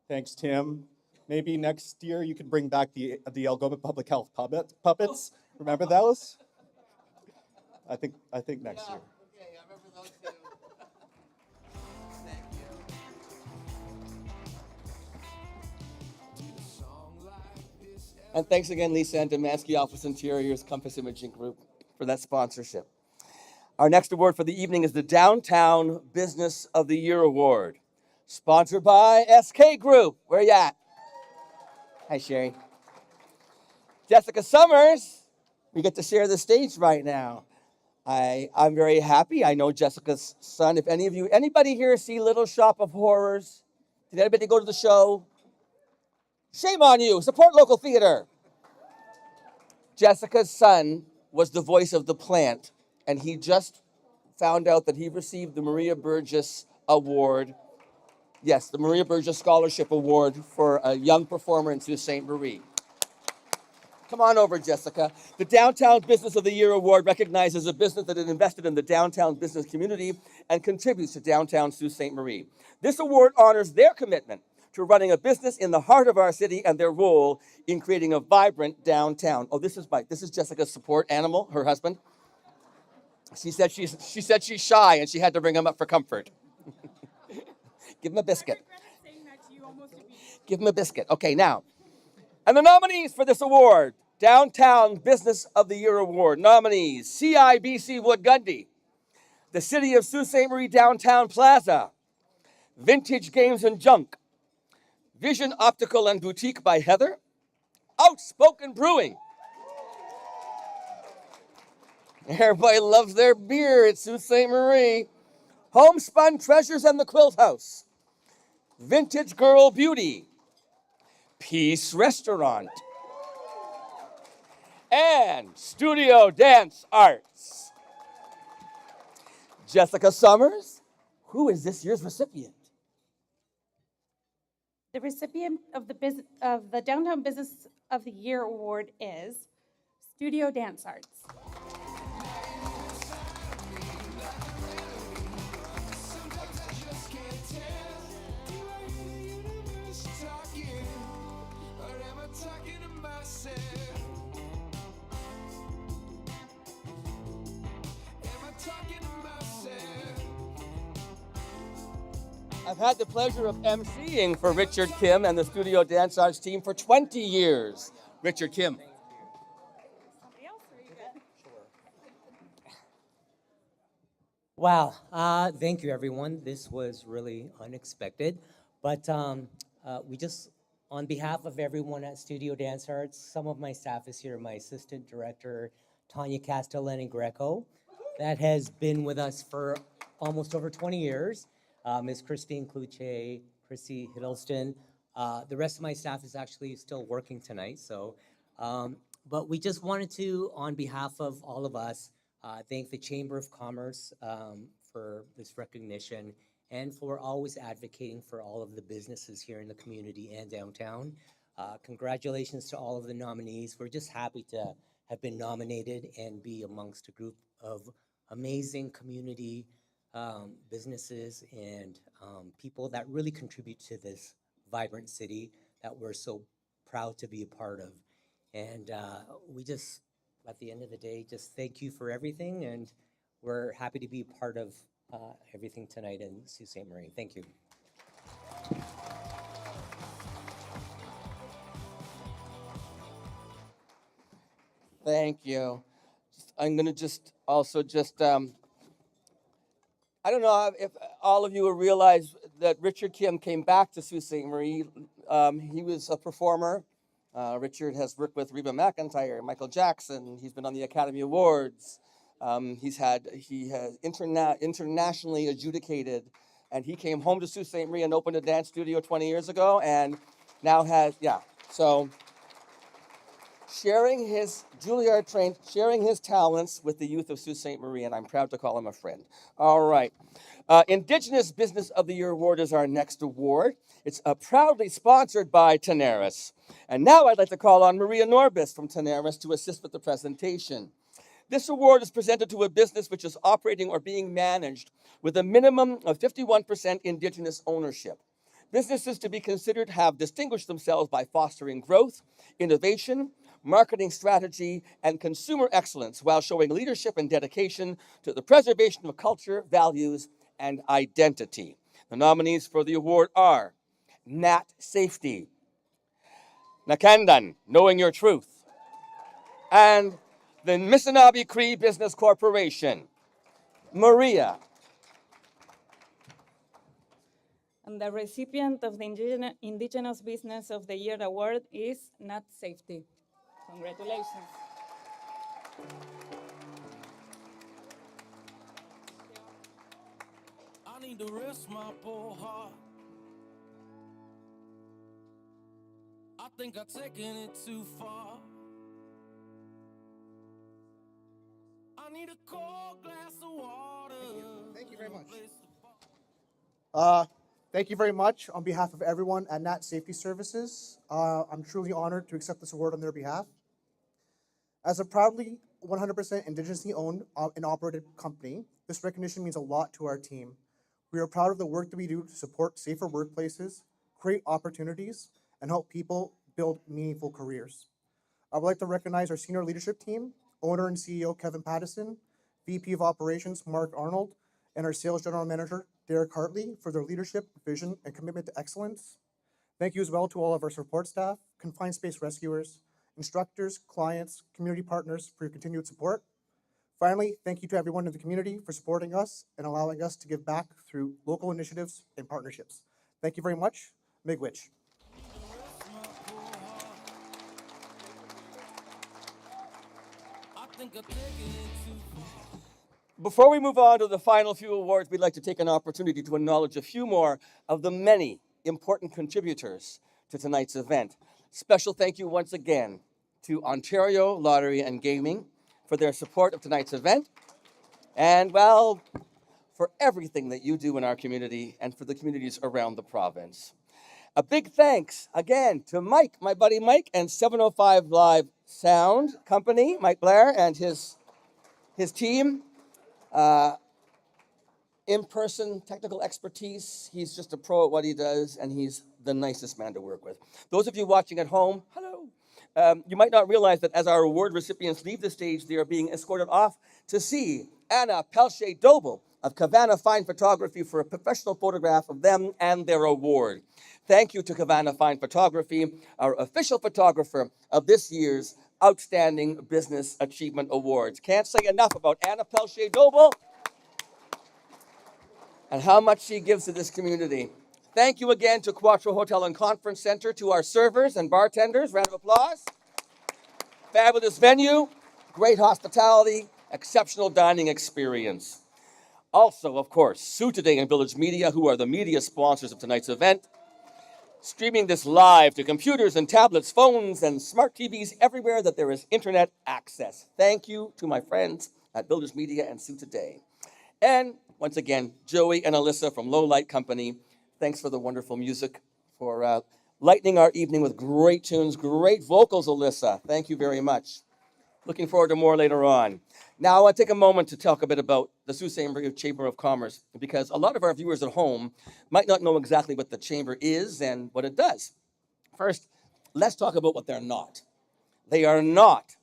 Thanks, Tim. Maybe next year you can bring back the Algoma Public Health puppets. Remember those? I think next year. Okay, I remember those too. Thank you. And thanks again, Lisa and Domansky Office Interiors Compass Imaging Group for that sponsorship. Our next award for the evening is the Downtown Business of the Year Award, sponsored by SK Group. Where you at? Hi, Sherry. Jessica Summers, we get to share the stage right now. I'm very happy. I know Jessica's son. If anybody here see Little Shop of Horrors? Did anybody go to the show? Shame on you. Support local theater. Jessica's son was the voice of the plant, and he just found out that he received the Maria Burgess Award. Yes, the Maria Burgess Scholarship Award for a young performer in Sault Ste. Marie. Come on over, Jessica. The Downtown Business of the Year Award recognizes a business that has invested in the downtown business community and contributes to downtown Sault Ste. Marie. This award honors their commitment to running a business in the heart of our city and their role in creating a vibrant downtown. Oh, this is Jessica's support animal, her husband. She said she's shy and she had to bring him up for comfort. Give him a biscuit. Give him a biscuit. Okay, now. And the nominees for this award, Downtown Business of the Year Award, nominees: CIBC Wood Gundy, the City of Sault Ste. Marie Downtown Plaza, Vintage Games and Junk, Vision Optical and Boutique by Heather, Outspoken Brewing. Everybody loves their beer at Sault Ste. Marie. Homespun Treasures and the Quilt House, Vintage Girl Beauty, Peace Restaurant, and Studio Dance Arts. Jessica Summers, who is this year's recipient? The recipient of the Downtown Business of the Year Award is Studio Dance Arts. I've had the pleasure of emceeing for Richard Kim and the Studio Dance Arts team for 20 years. Richard Kim. Wow, thank you everyone. This was really unexpected, but we just, on behalf of everyone at Studio Dance Arts, some of my staff is here, my assistant director, Tanya Castellani Greco, that has been with us for almost over 20 years. Ms. Christine Kluche, Chrissy Hiddleston. The rest of my staff is actually still working tonight, so, but we just wanted to, on behalf of all of us, thank the Chamber of Commerce for this recognition and for always advocating for all of the businesses here in the community and downtown. Congratulations to all of the nominees. We're just happy to have been nominated and be amongst a group of amazing community businesses and people that really contribute to this vibrant city that we're so proud to be a part of. And we just, at the end of the day, just thank you for everything, and we're happy to be part of everything tonight in Sault Ste. Marie. Thank you. Thank you. I'm going to just also I don't know if all of you will realize that Richard Kim came back to Sault Ste. Marie. He was a performer. Richard has worked with Reba McEntire, Michael Jackson. He's been on the Academy Awards. He has internationally adjudicated, and he came home to Sault Ste. Marie and opened a dance studio 20 years ago, and now has, so sharing his Juilliard trained, sharing his talents with the youth of Sault Ste. Marie, and I'm proud to call him a friend. All right. Indigenous Business of the Year Award is our next award. It's proudly sponsored by Tenaris. And now I'd like to call on Maria Norbis from Tenaris to assist with the presentation. This award is presented to a business which is operating or being managed with a minimum of 51% Indigenous ownership. Businesses to be considered have distinguished themselves by fostering growth, innovation, marketing strategy, and consumer excellence while showing leadership and dedication to the preservation of culture, values, and identity. The nominees for the award are Nat Safety, Nakandan, Knowing Your Truth, and the Missinaba Cree Business Corporation. Maria. And the recipient of the Indigenous Business of the Year Award is Nat Safety. Congratulations. I need to rest my poor heart. I think I've taken it too far. I need a cold glass of water. Thank you very much. Thank you very much on behalf of everyone at Nat Safety Services. I'm truly honored to accept this award on their behalf. As a proudly 100% indigenously owned and operated company, this recognition means a lot to our team. We are proud of the work that we do to support safer workplaces, create opportunities, and help people build meaningful careers. I would like to recognize our senior leadership team, owner and CEO Kevin Pattison, VP of Operations Mark Arnold, and our Sales General Manager Derek Hartley for their leadership, vision, and commitment to excellence. Thank you as well to all of our support staff, confined space rescuers, instructors, clients, community partners for your continued support. Finally, thank you to everyone in the community for supporting us and allowing us to give back through local initiatives and partnerships. Thank you very much. Miigwech. Before we move on to the final few awards, we'd like to take an opportunity to acknowledge a few more of the many important contributors to tonight's event. Special thank you once again to Ontario Lottery and Gaming for their support of tonight's event, and, well, for everything that you do in our community and for the communities around the province. A big thanks, again, to Mike, my buddy Mike, and 705 Live Sound Company, Mike Blair and his team. In-person technical expertise. He's just a pro at what he does, and he's the nicest man to work with. Those of you watching at home, hello. You might not realize that as our award recipients leave the stage, they are being escorted off to see Anna Pelche-Dobel of Kavanagh Fine Photography for a professional photograph of them and their award. Thank you to Kavanagh Fine Photography, our official photographer of this year's Outstanding Business Achievement Awards. Can't say enough about Anna Pelche-Dobel and how much she gives to this community. Thank you again to Quattro Hotel and Conference Center, to our servers and bartenders. Round of applause. Fabulous venue, great hospitality, exceptional dining experience. Also, of course, Sault Today and Village Media, who are the media sponsors of tonight's event, streaming this live to computers and tablets, phones, and smart TVs everywhere that there is internet access. Thank you to my friends at Village Media and Sault Today. And once again, Joey and Alyssa from Low Light Company, thanks for the wonderful music, for lightening our evening with great tunes, great vocals, Alyssa. Thank you very much. Looking forward to more later on. Now, I want to take a moment to talk a bit about the Sault Ste. Marie Chamber of Commerce, because a lot of our viewers at home might not know exactly what the Chamber is and what it does. First, let's talk about what they're not. They are not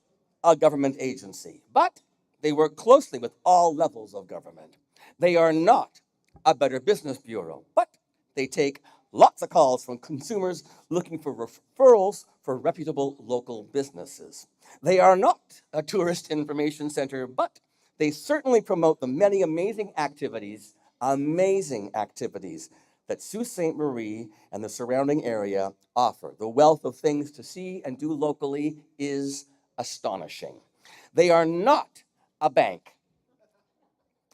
a government agency, but they work closely with all levels of government. They are not a Better Business Bureau, but they take lots of calls from consumers looking for referrals for reputable local businesses. They are not a tourist information center, but they certainly promote the many amazing activities that Sault Ste. Marie and the surrounding area offer. The wealth of things to see and do locally is astonishing. They are not a bank.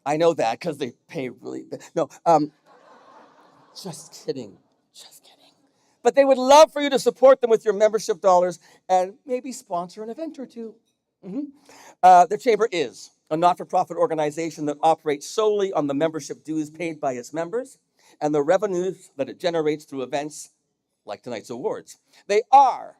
I know that because they pay really big. No, just kidding. Just kidding. But they would love for you to support them with your membership dollars and maybe sponsor an event or two. The Chamber is a not-for-profit organization that operates solely on the membership dues paid by its members and the revenues that it generates through events like tonight's awards. They are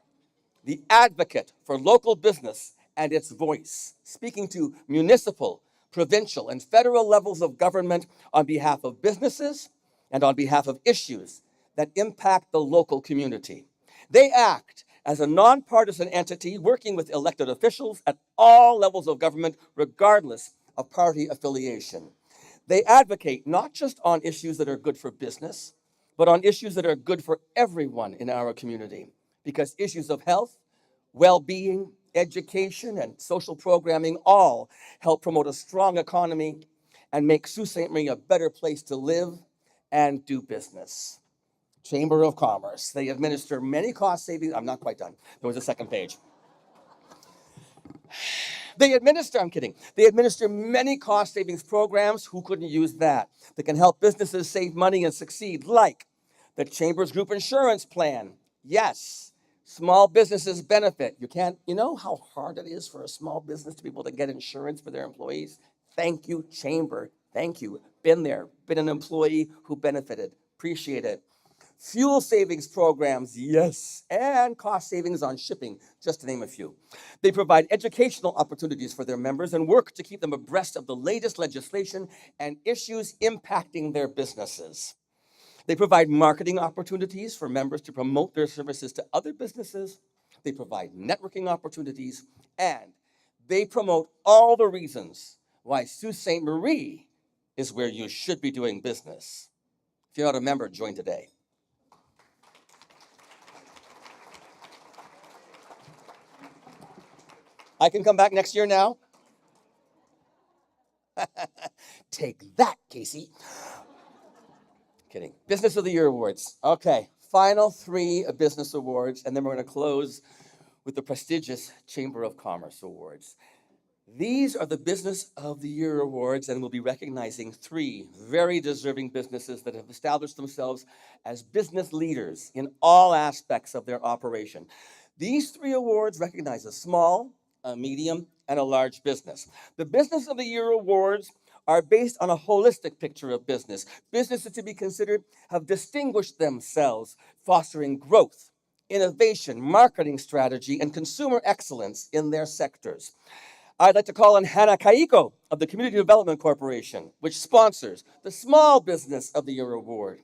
the advocate for local business and its voice, speaking to municipal, provincial, and federal levels of government on behalf of businesses and on behalf of issues that impact the local community. They act as a nonpartisan entity working with elected officials at all levels of government, regardless of party affiliation. They advocate not just on issues that are good for business, but on issues that are good for everyone in our community, because issues of health, well-being, education, and social programming all help promote a strong economy and make Sault Ste. Marie a better place to live and do business. Chamber of Commerce. They administer many cost savings. I'm not quite done. There was a second page. They administer many cost savings programs. Who couldn't use that? That can help businesses save money and succeed, like the Chamber's Group Insurance Plan. Yes, small businesses benefit. You know how hard it is for a small business to be able to get insurance for their employees? Thank you, Chamber. Thank you. Been there, been an employee who benefited. Appreciate it. Fuel savings programs, yes, and cost savings on shipping, just to name a few. They provide educational opportunities for their members and work to keep them abreast of the latest legislation and issues impacting their businesses. They provide marketing opportunities for members to promote their services to other businesses. They provide networking opportunities, and they promote all the reasons why Sault Ste. Marie is where you should be doing business. If you're not a member, join today. I can come back next year now. Take that, Casey. Kidding. Business of the Year awards. Okay, final 3 business awards, and then we're going to close with the prestigious Chamber of Commerce awards. These are the Business of the Year awards, and we'll be recognizing 3 very deserving businesses that have established themselves as business leaders in all aspects of their operation. These 3 awards recognize a small, a medium, and a large business. The Business of the Year awards are based on a holistic picture of business. Businesses to be considered have distinguished themselves, fostering growth, innovation, marketing strategy, and consumer excellence in their sectors. I'd like to call on Hannah Kaiko of the Community Development Corporation, which sponsors the Small Business of the Year Award.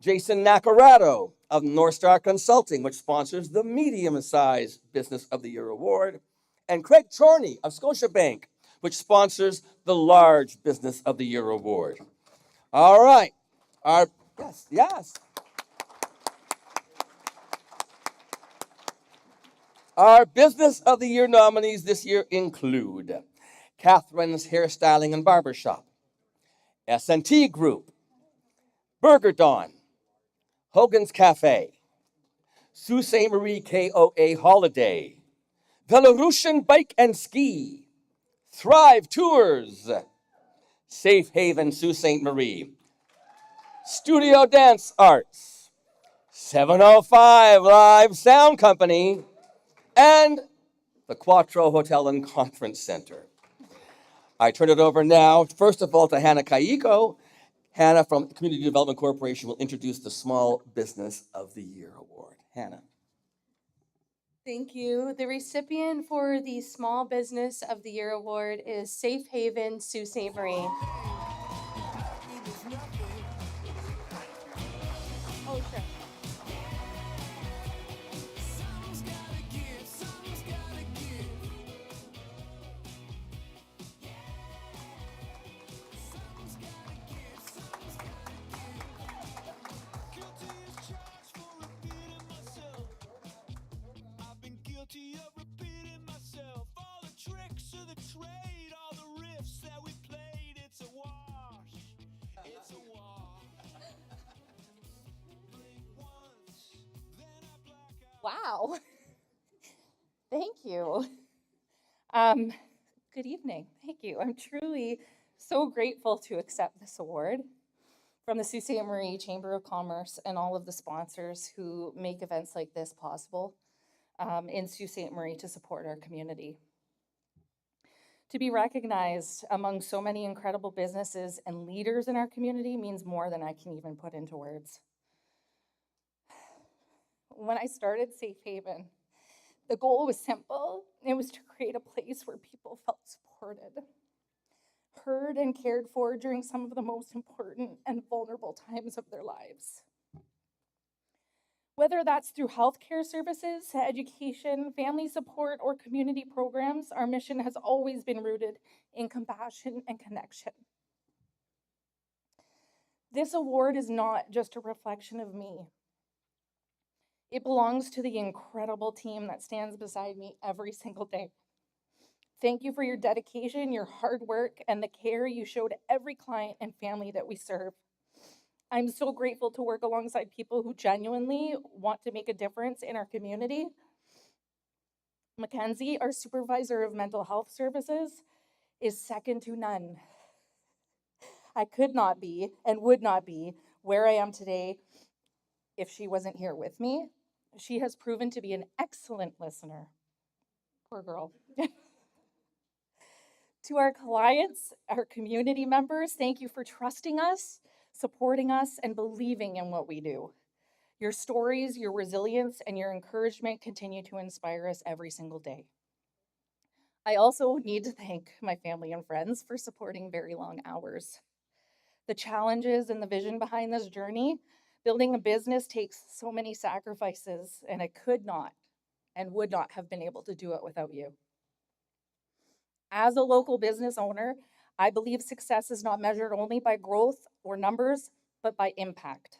Jason Nacarado of North Star Consulting, which sponsors the Medium-Sized Business of the Year Award. And Craig Chorney of Scotiabank, which sponsors the Large Business of the Year Award. All right. Yes. Our Business of the Year nominees this year include Catherine's Hairstyling and Barbershop, S&T Group, Burger Dawn, Hogan's Cafe, Sault Ste. Marie KOA Holiday, Belarusian Bike and Ski, Thrive Tours, Safe Haven Sault Ste. Marie, Studio Dance Arts, 705 Live Sound Company, and the Quattro Hotel and Conference Center. I turn it over now, first of all, to Hannah Kaiko. Hannah from Community Development Corporation will introduce the Small Business of the Year Award. Hannah. Thank you. The recipient for the Small Business of the Year Award is Safe Haven Sault Ste. Marie. Oh, sure. Guilty of repeating myself. All the tricks of the trade, all the riffs that we played. It's a wash. It's a wash. Blink once, then I black out. Wow. Thank you. Good evening. Thank you. I'm truly so grateful to accept this award from the Sault Ste. Marie Chamber of Commerce and all of the sponsors who make events like this possible in Sault Ste. Marie to support our community. To be recognized among so many incredible businesses and leaders in our community means more than I can even put into words. When I started Safe Haven, the goal was simple. It was to create a place where people felt supported, heard and cared for during some of the most important and vulnerable times of their lives. Whether that's through healthcare services, education, family support, or community programs, our mission has always been rooted in compassion and connection. This award is not just a reflection of me. It belongs to the incredible team that stands beside me every single day. Thank you for your dedication, your hard work, and the care you show to every client and family that we serve. I'm so grateful to work alongside people who genuinely want to make a difference in our community. Mackenzie, our supervisor of mental health services, is second to none. I could not be and would not be where I am today if she wasn't here with me. She has proven to be an excellent listener. Poor girl. To our clients, our community members, thank you for trusting us, supporting us, and believing in what we do. Your stories, your resilience, and your encouragement continue to inspire us every single day. I also need to thank my family and friends for supporting very long hours. The challenges and the vision behind this journey, building a business takes so many sacrifices, and I could not and would not have been able to do it without you. As a local business owner, I believe success is not measured only by growth or numbers, but by impact,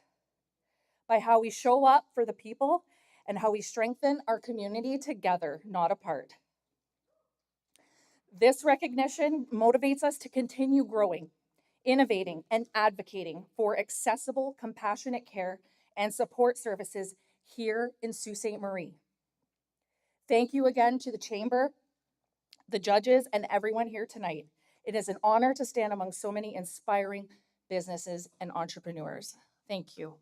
by how we show up for the people and how we strengthen our community together, not apart. This recognition motivates us to continue growing, innovating, and advocating for accessible, compassionate care and support services here in Sault Ste. Marie. Thank you again to the Chamber, the judges, and everyone here tonight. It is an honor to stand among so many inspiring businesses and entrepreneurs. Thank you.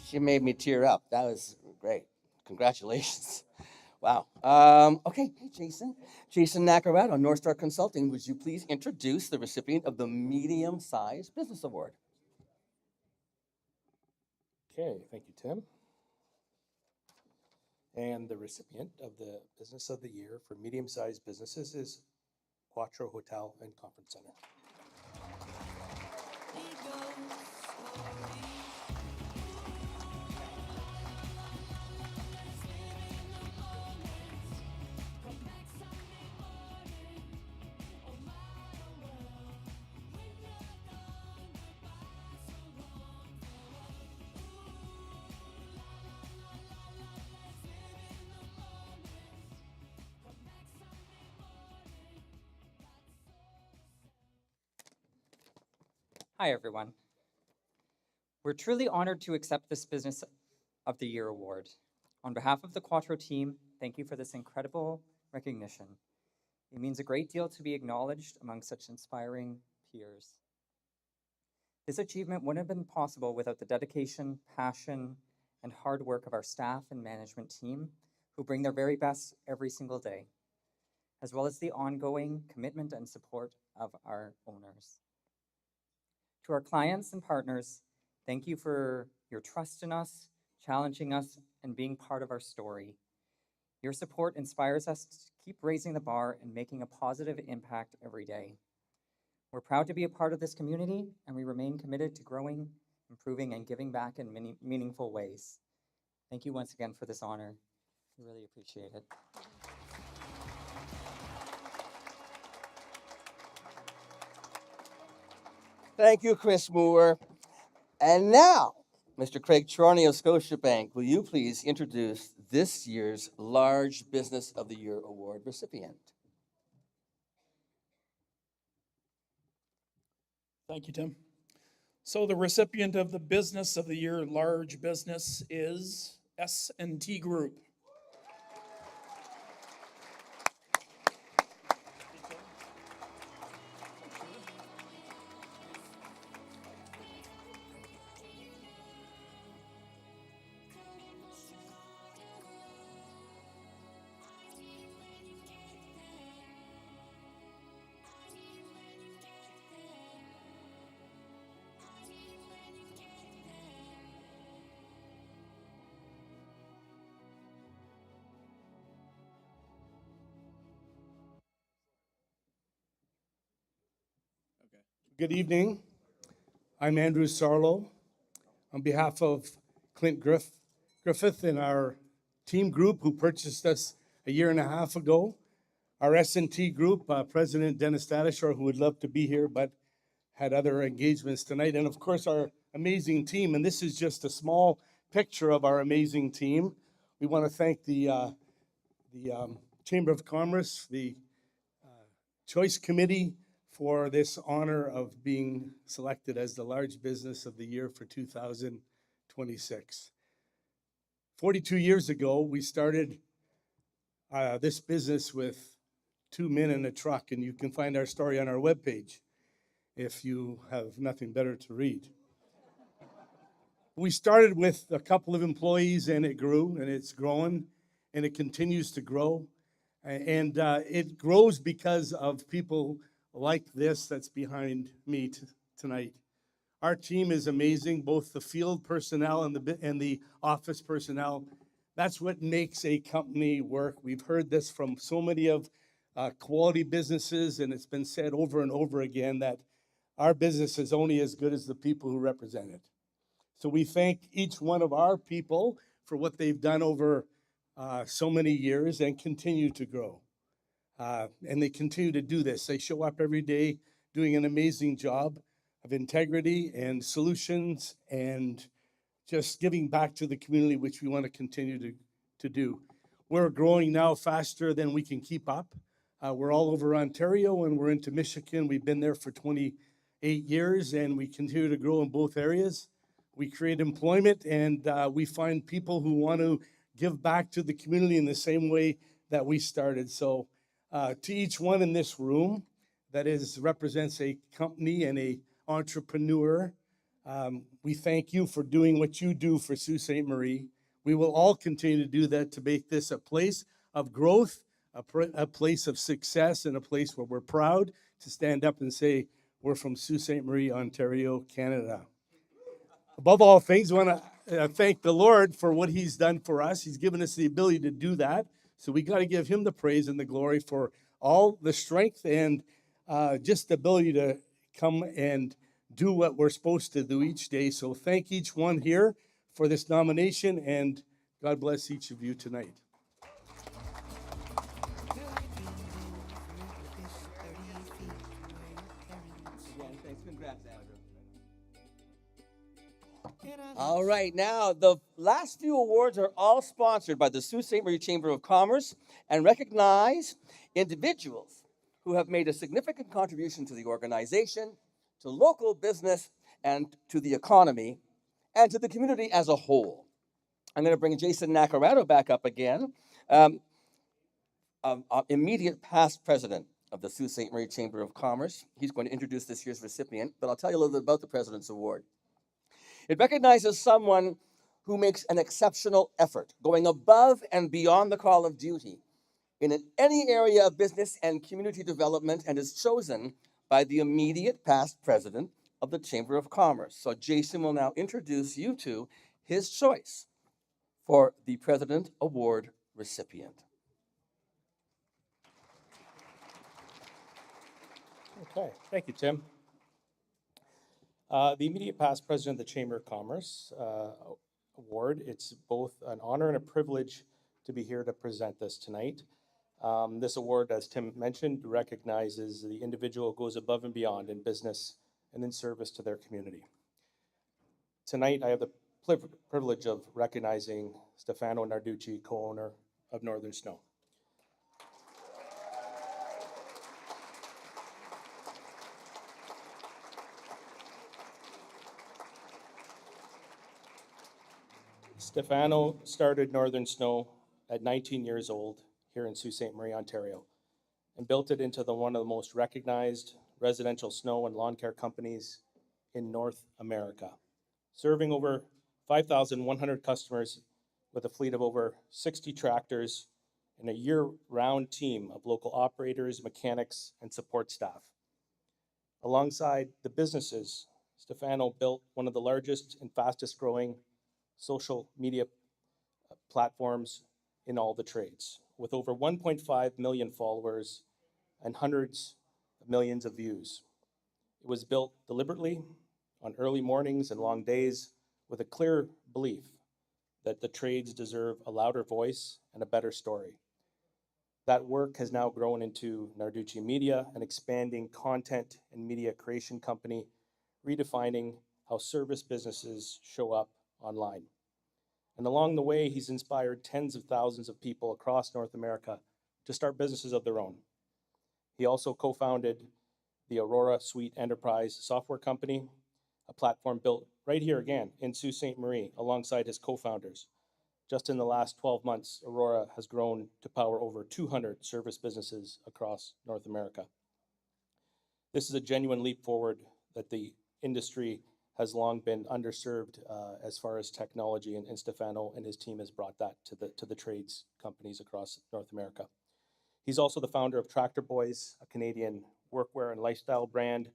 She made me tear up. That was great. Congratulations. Wow. Okay, hey, Jason. Jason Nacarado, North Star Consulting. Would you please introduce the recipient of the Medium Sized Business Award? Okay, thank you, Tim. And the recipient of the Business of the Year for medium-sized businesses is Quattro Hotel and Conference Center. Hi, everyone. We're truly honored to accept this Business of the Year award. On behalf of the Quattro team, thank you for this incredible recognition. It means a great deal to be acknowledged among such inspiring peers. This achievement wouldn't have been possible without the dedication, passion, and hard work of our staff and management team, who bring their very best every single day, as well as the ongoing commitment and support of our owners. To our clients and partners, thank you for your trust in us, challenging us, and being part of our story. Your support inspires us to keep raising the bar and making a positive impact every day. We're proud to be a part of this community, and we remain committed to growing, improving, and giving back in many meaningful ways. Thank you once again for this honor. We really appreciate it. Thank you, Chris Moore. And now, Mr. Craig Charney of Scotiabank, will you please introduce this year's Large Business of the Year Award recipient? Thank you, Tim. So the recipient of the Business of the Year Large Business is S&T Group. Good evening. I'm Andrew Sarlo. On behalf of Clint Griffith and our team group who purchased us a year and a half ago, our S&T group, President Dennis Stadishar, who would love to be here but had other engagements tonight, and of course our amazing team. And this is just a small picture of our amazing team. We want to thank the Chamber of Commerce, the Choice Committee, for this honor of being selected as the Large Business of the Year for 2026. 42 years ago, we started this business with 2 men in a truck, and you can find our story on our webpage if you have nothing better to read. We started with a couple of employees, and it grew, and it's growing, and it continues to grow. And it grows because of people like this that's behind me tonight. Our team is amazing, both the field personnel and the office personnel. That's what makes a company work. We've heard this from so many of quality businesses, and it's been said over and over again that our business is only as good as the people who represent it. So we thank each one of our people for what they've done over so many years and continue to grow. And they continue to do this. They show up every day doing an amazing job. of integrity and solutions and just giving back to the community, which we want to continue to do. We're growing now faster than we can keep up. We're all over Ontario and we're into Michigan. We've been there for 28 years and we continue to grow in both areas. We create employment and we find people who want to give back to the community in the same way that we started. So to each one in this room that represents a company and a entrepreneur, we thank you for doing what you do for Sault Ste. Marie. We will all continue to do that to make this a place of growth, a place of success, and a place where we're proud to stand up and say, we're from Sault Ste. Marie, Ontario, Canada. Above all things, I want to thank the Lord for what he's done for us. He's given us the ability to do that. So we got to give him the praise and the glory for all the strength and just the ability to come and do what we're supposed to do each day. So thank each one here for this nomination, and God bless each of you tonight. All right, now the last few awards are all sponsored by the Sault Ste. Marie Chamber of Commerce and recognize individuals who have made a significant contribution to the organization, to local business, and to the economy, and to the community as a whole. I'm going to bring Jason Nacarado back up again, immediate past president of the Sault Ste. Marie Chamber of Commerce. He's going to introduce this year's recipient, but I'll tell you a little bit about the President's Award. It recognizes someone who makes an exceptional effort, going above and beyond the call of duty in any area of business and community development, and is chosen by the immediate past president of the Chamber of Commerce. So Jason will now introduce you to his choice for the President Award recipient. Okay, thank you, Tim. The immediate past president of the Chamber of Commerce Award, it's both an honor and a privilege to be here to present this tonight. This award, as Tim mentioned, recognizes the individual who goes above and beyond in business and in service to their community. Tonight, I have the privilege of recognizing Stefano Narducci, co-owner of Northern Snow. Stefano started Northern Snow at 19 years old here in Sault Ste. Marie, Ontario, and built it into one of the most recognized residential snow and lawn care companies in North America, serving over 5,100 customers with a fleet of over 60 tractors and a year-round team of local operators, mechanics, and support staff. Alongside the businesses, Stefano built one of the largest and fastest growing social media platforms in all the trades, with over 1.5 million followers and hundreds of millions of views. It was built deliberately on early mornings and long days with a clear belief that the trades deserve a louder voice and a better story. That work has now grown into Narducci Media, an expanding content and media creation company, redefining how service businesses show up online. And along the way, he's inspired tens of thousands of people across North America to start businesses of their own. He also co-founded the Aurora Suite Enterprise software company, a platform built right here again in Sault Ste. Marie alongside his co-founders. Just in the last 12 months, Aurora has grown to power over 200 service businesses across North America. This is a genuine leap forward that the industry has long been underserved as far as technology, and Stefano and his team has brought that to the trades companies across North America. He's also the founder of Tractor Boys, a Canadian workwear and lifestyle brand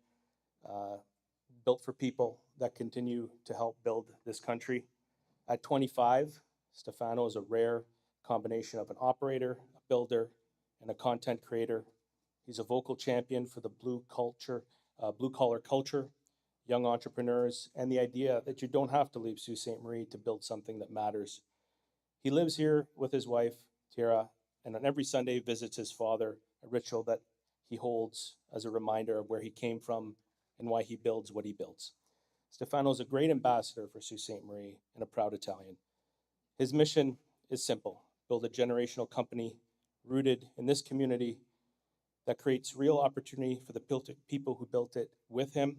built for people that continue to help build this country. At 25, Stefano is a rare combination of an operator, a builder, and a content creator. He's a vocal champion for the blue-collar culture, young entrepreneurs, and the idea that you don't have to leave Sault Ste. Marie to build something that matters. He lives here with his wife, Tara, and on every Sunday visits his father, a ritual that he holds as a reminder of where he came from and why he builds what he builds. Stefano is a great ambassador for Sault Ste. Marie and a proud Italian. His mission is simple: build a generational company rooted in this community that creates real opportunity for the people who built it with him,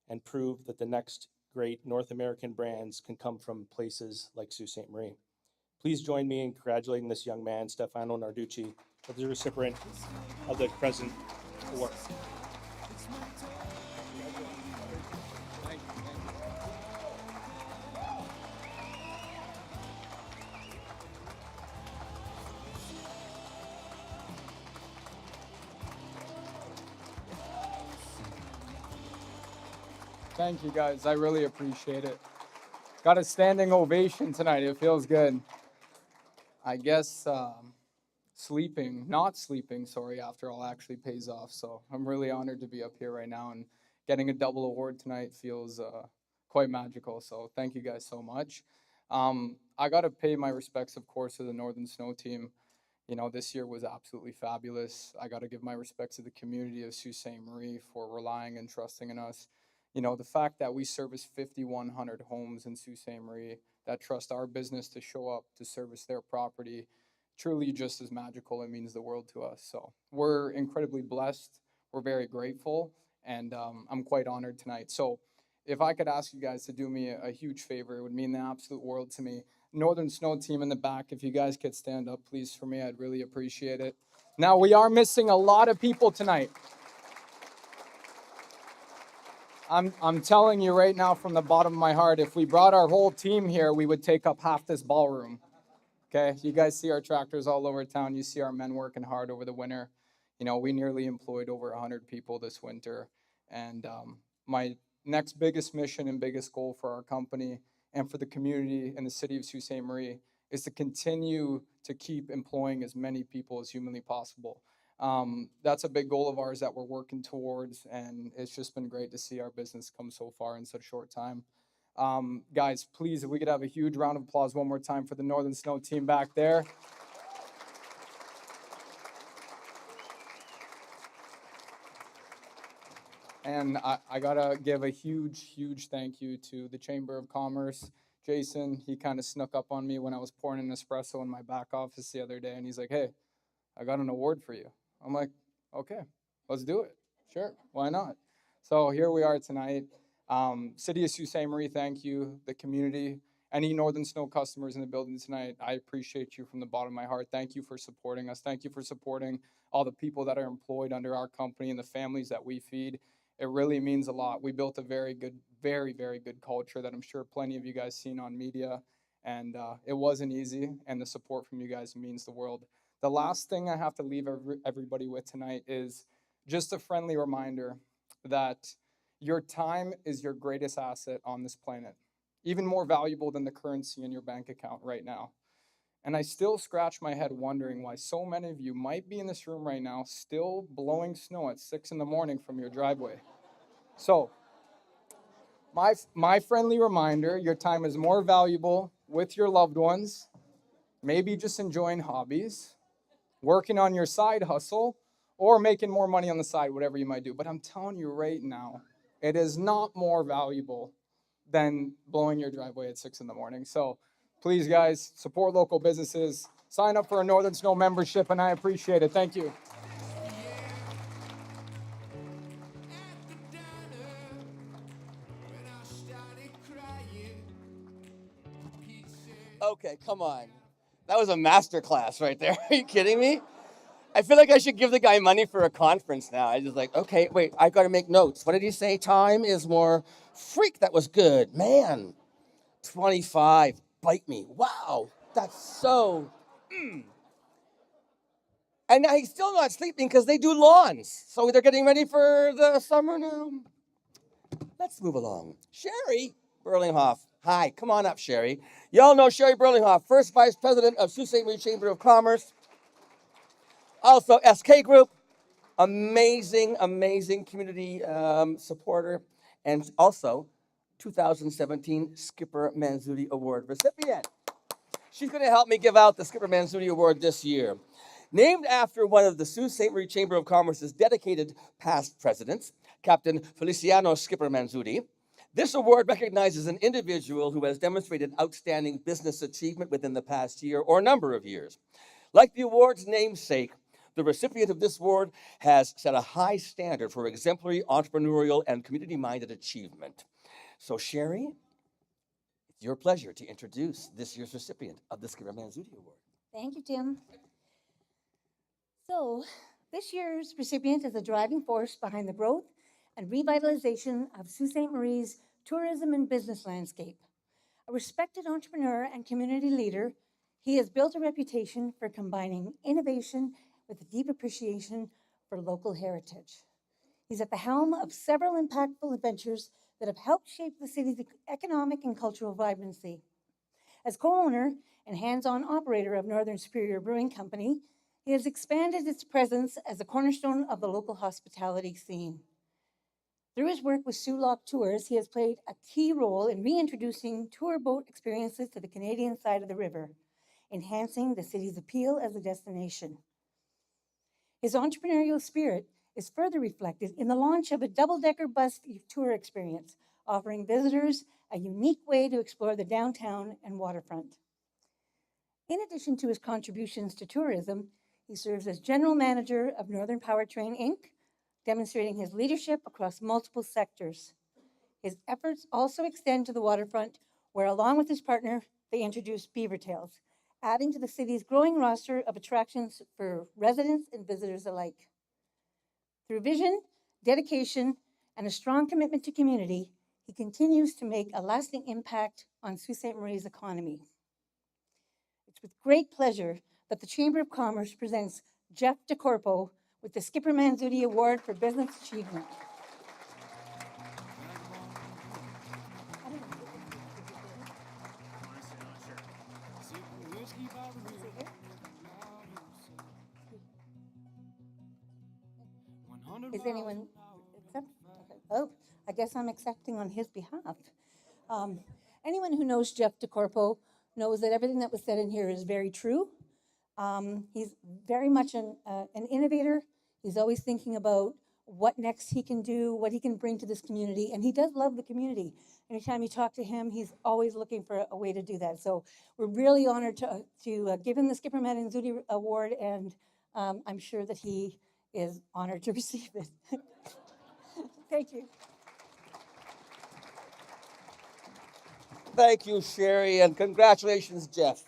and prove that the next great North American brands can come from places like Sault Ste. Marie. Please join me in congratulating this young man, Stefano Narducci, as the recipient of the present award. Thank you, guys. I really appreciate it. Got a standing ovation tonight. It feels good. I guess not sleeping, after all, actually pays off. So I'm really honored to be up here right now, and getting a double award tonight feels quite magical. So thank you guys so much. I got to pay my respects, of course, to the Northern Snow team. You know, this year was absolutely fabulous. I got to give my respects to the community of Sault Ste. Marie for relying and trusting in us. You know, the fact that we service 5,100 homes in Sault Ste. Marie that trust our business to show up to service their property, truly just as magical. It means the world to us. So we're incredibly blessed. We're very grateful, and I'm quite honored tonight. So if I could ask you guys to do me a huge favor, it would mean the absolute world to me. Northern Snow team in the back, if you guys could stand up, please, for me, I'd really appreciate it. Now, we are missing a lot of people tonight. I'm telling you right now from the bottom of my heart, if we brought our whole team here, we would take up half this ballroom. Okay, you guys see our tractors all over town. You see our men working hard over the winter. You know, we nearly employed over 100 people this winter. And my next biggest mission and biggest goal for our company and for the community in the city of Sault Ste. Marie is to continue to keep employing as many people as humanly possible. That's a big goal of ours that we're working towards, and it's just been great to see our business come so far in such a short time. Guys, please, if we could have a huge round of applause one more time for the Northern Snow team back there. And I gotta give a huge thank you to the Chamber of Commerce. Jason, he kind of snuck up on me when I was pouring an espresso in my back office the other day, and he's like, "Hey, I got an award for you." I'm like, "Okay, let's do it. Sure, why not?" So here we are tonight. City of Sault Ste. Marie, thank you. The community, any Northern Snow customers in the building tonight, I appreciate you from the bottom of my heart. Thank you for supporting us. Thank you for supporting all the people that are employed under our company and the families that we feed. It really means a lot. We built a very good, very good culture that I'm sure plenty of you guys seen on media, and it wasn't easy, and the support from you guys means the world. The last thing I have to leave everybody with tonight is just a friendly reminder that your time is your greatest asset on this planet, even more valuable than the currency in your bank account right now. And I still scratch my head wondering why so many of you might be in this room right now still blowing snow at 6 a.m. from your driveway. So, my friendly reminder, your time is more valuable with your loved ones, maybe just enjoying hobbies, working on your side hustle, or making more money on the side, whatever you might do. But I'm telling you right now, it is not more valuable than blowing your driveway at 6 a.m. So please, guys, support local businesses. Sign up for a Northern Snow membership, and I appreciate it. Thank you. Okay, come on. That was a masterclass right there. Are you kidding me? I feel like I should give the guy money for a conference now. I just like, okay, wait, I got to make notes. What did he say? Time is more. Freak, that was good. Man, 25. Bite me. Wow, that's so. And now he's still not sleeping because they do lawns. So they're getting ready for the summer now. Let's move along. Sherry Burlinghoff. Hi, come on up, Sherry. Y'all know Sherry Burlinghoff, first vice president of Sault Ste. Marie Chamber of Commerce. Also, SK Group, amazing community supporter, and also 2017 Skipper Manzudi Award recipient. She's going to help me give out the Skipper Manzudi Award this year. Named after one of the Sault Ste. Marie Chamber of Commerce's dedicated past presidents, Captain Feliciano Skipper Manzudi. This award recognizes an individual who has demonstrated outstanding business achievement within the past year or number of years. Like the award's namesake, the recipient of this award has set a high standard for exemplary entrepreneurial and community-minded achievement. So, Sherry, it's your pleasure to introduce this year's recipient of the Skipper Manzudi Award. Thank you, Tim. So, this year's recipient is a driving force behind the growth and revitalization of Sault Ste. Marie's tourism and business landscape. A respected entrepreneur and community leader, he has built a reputation for combining innovation with a deep appreciation for local heritage. He's at the helm of several impactful adventures that have helped shape the city's economic and cultural vibrancy. As co-owner and hands-on operator of Northern Superior Brewing Company, he has expanded its presence as a cornerstone of the local hospitality scene. Through his work with Sulok Tours, he has played a key role in reintroducing tour boat experiences to the Canadian side of the river, enhancing the city's appeal as a destination. His entrepreneurial spirit is further reflected in the launch of a double-decker bus tour experience, offering visitors a unique way to explore the downtown and waterfront. In addition to his contributions to tourism, he serves as general manager of Northern Powertrain, Inc., demonstrating his leadership across multiple sectors. His efforts also extend to the waterfront, where, along with his partner, they introduced Beaver Tails, adding to the city's growing roster of attractions for residents and visitors alike. Through vision, dedication, and a strong commitment to community, he continues to make a lasting impact on Sault Ste. Marie's economy. It's with great pleasure that the Chamber of Commerce presents Jeff DeCorpo with the Skipper Manzudi Award for Business Achievement. Is anyone accept? Okay. Oh, I guess I'm accepting on his behalf. Anyone who knows Jeff DeCorpo knows that everything that was said in here is very true. He's very much an innovator. He's always thinking about what next he can do, what he can bring to this community, and he does love the community. Anytime you talk to him, he's always looking for a way to do that. So we're really honored to give him the Skipper Manzudi Award, and I'm sure that he is honored to receive it. Thank you. Thank you, Sherry, and congratulations, Jeff.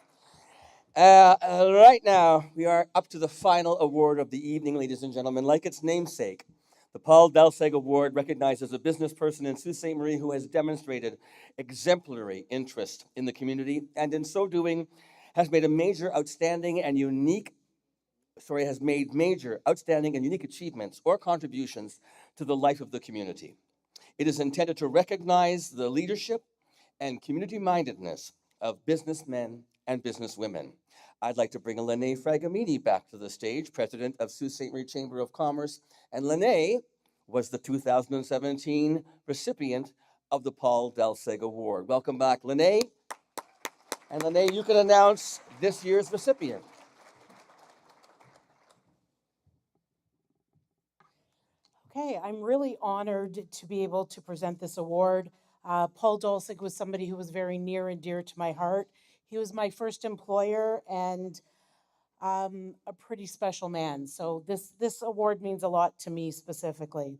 Right now, we are up to the final award of the evening, ladies and gentlemen. Like its namesake, the Paul Delseg Award recognizes a business person in Sault Ste. Marie who has demonstrated exemplary interest in the community, and in so doing, has made major, outstanding, and unique achievements or contributions to the life of the community. It is intended to recognize the leadership and community-mindedness of businessmen and businesswomen. I'd like to bring Lene Fragamini back to the stage, president of Sault Ste. Marie Chamber of Commerce. And Lene was the 2017 recipient of the Paul Delseg Award. Welcome back, Lene. And Lene, you can announce this year's recipient. Okay, I'm really honored to be able to present this award. Paul Delsig was somebody who was very near and dear to my heart. He was my first employer and a pretty special man. So this award means a lot to me specifically.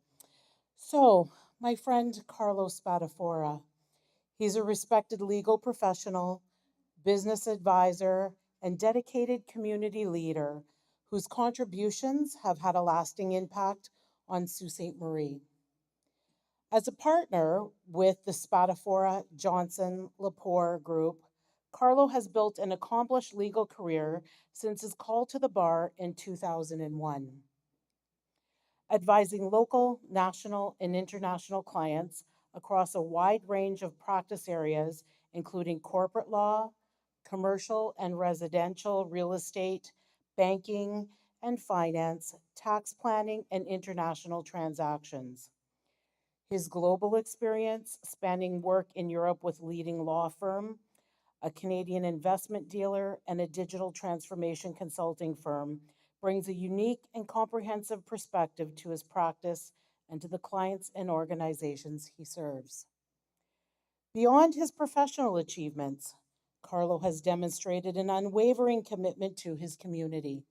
So my friend Carlos Spadafora, he's a respected legal professional, business advisor, and dedicated community leader whose contributions have had a lasting impact on Sault Ste. Marie. As a partner with the Spadafora Johnson Lepore Group, Carlo has built an accomplished legal career since his call to the bar in 2001. Advising local, national, and international clients across a wide range of practice areas, including corporate law, commercial and residential real estate, banking and finance, tax planning, and international transactions. His global experience, spanning work in Europe with leading law firm, a Canadian investment dealer, and a digital transformation consulting firm, brings a unique and comprehensive perspective to his practice and to the clients and organizations he serves. Beyond his professional achievements, Carlo has demonstrated an unwavering commitment to his community.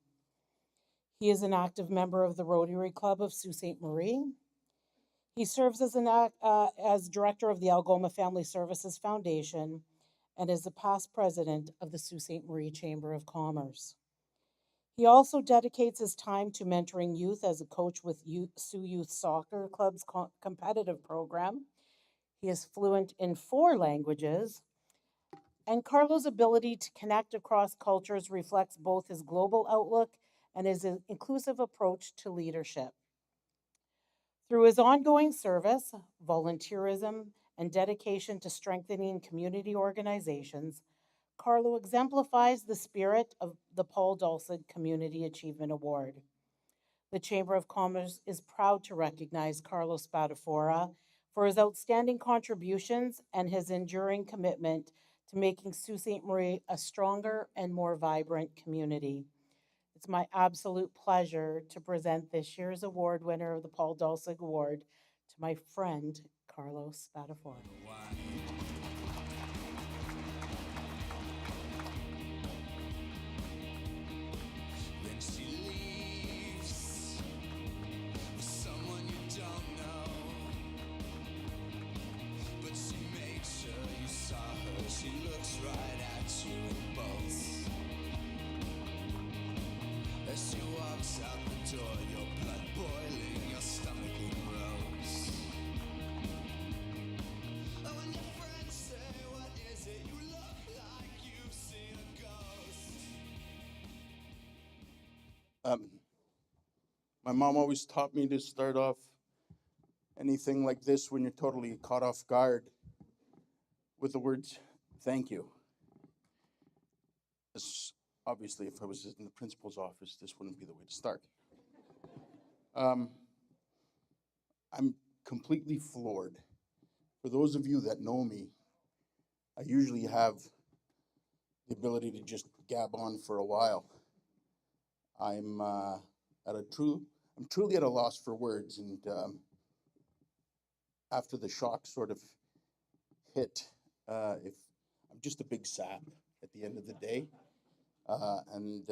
He is an active member of the Rotary Club of Sault Ste. Marie. He serves as director of the Algoma Family Services Foundation and is the past president of the Sault Ste. Marie Chamber of Commerce. He also dedicates his time to mentoring youth as a coach with Sioux Youth Soccer Club's competitive program. He is fluent in 4 languages, and Carlo's ability to connect across cultures reflects both his global outlook and his inclusive approach to leadership. Through his ongoing service, volunteerism, and dedication to strengthening community organizations, Carlo exemplifies the spirit of the Paul Dulcig Community Achievement Award. The Chamber of Commerce is proud to recognize Carlo Spadafora for his outstanding contributions and his enduring commitment to making Sault Ste. Marie a stronger and more vibrant community. It's my absolute pleasure to present this year's award winner of the Paul Dulcig Award to my friend, Carlos Spadafora. Then she leaves with someone you don't know, but she made sure you saw her. She looks right at you in both. As she walks out the door, your blood boiling, your stomach grows. Oh, and your friends say, what is it? You look like you've seen a ghost. My mom always taught me to start off anything like this when you're totally caught off guard with the words, thank you. Obviously, if I was in the principal's office, this wouldn't be the way to start. I'm completely floored. For those of you that know me, I usually have the ability to just gab on for a while. I'm truly at a loss for words, and after the shock sort of hit, if I'm just a big sap at the end of the day. I'm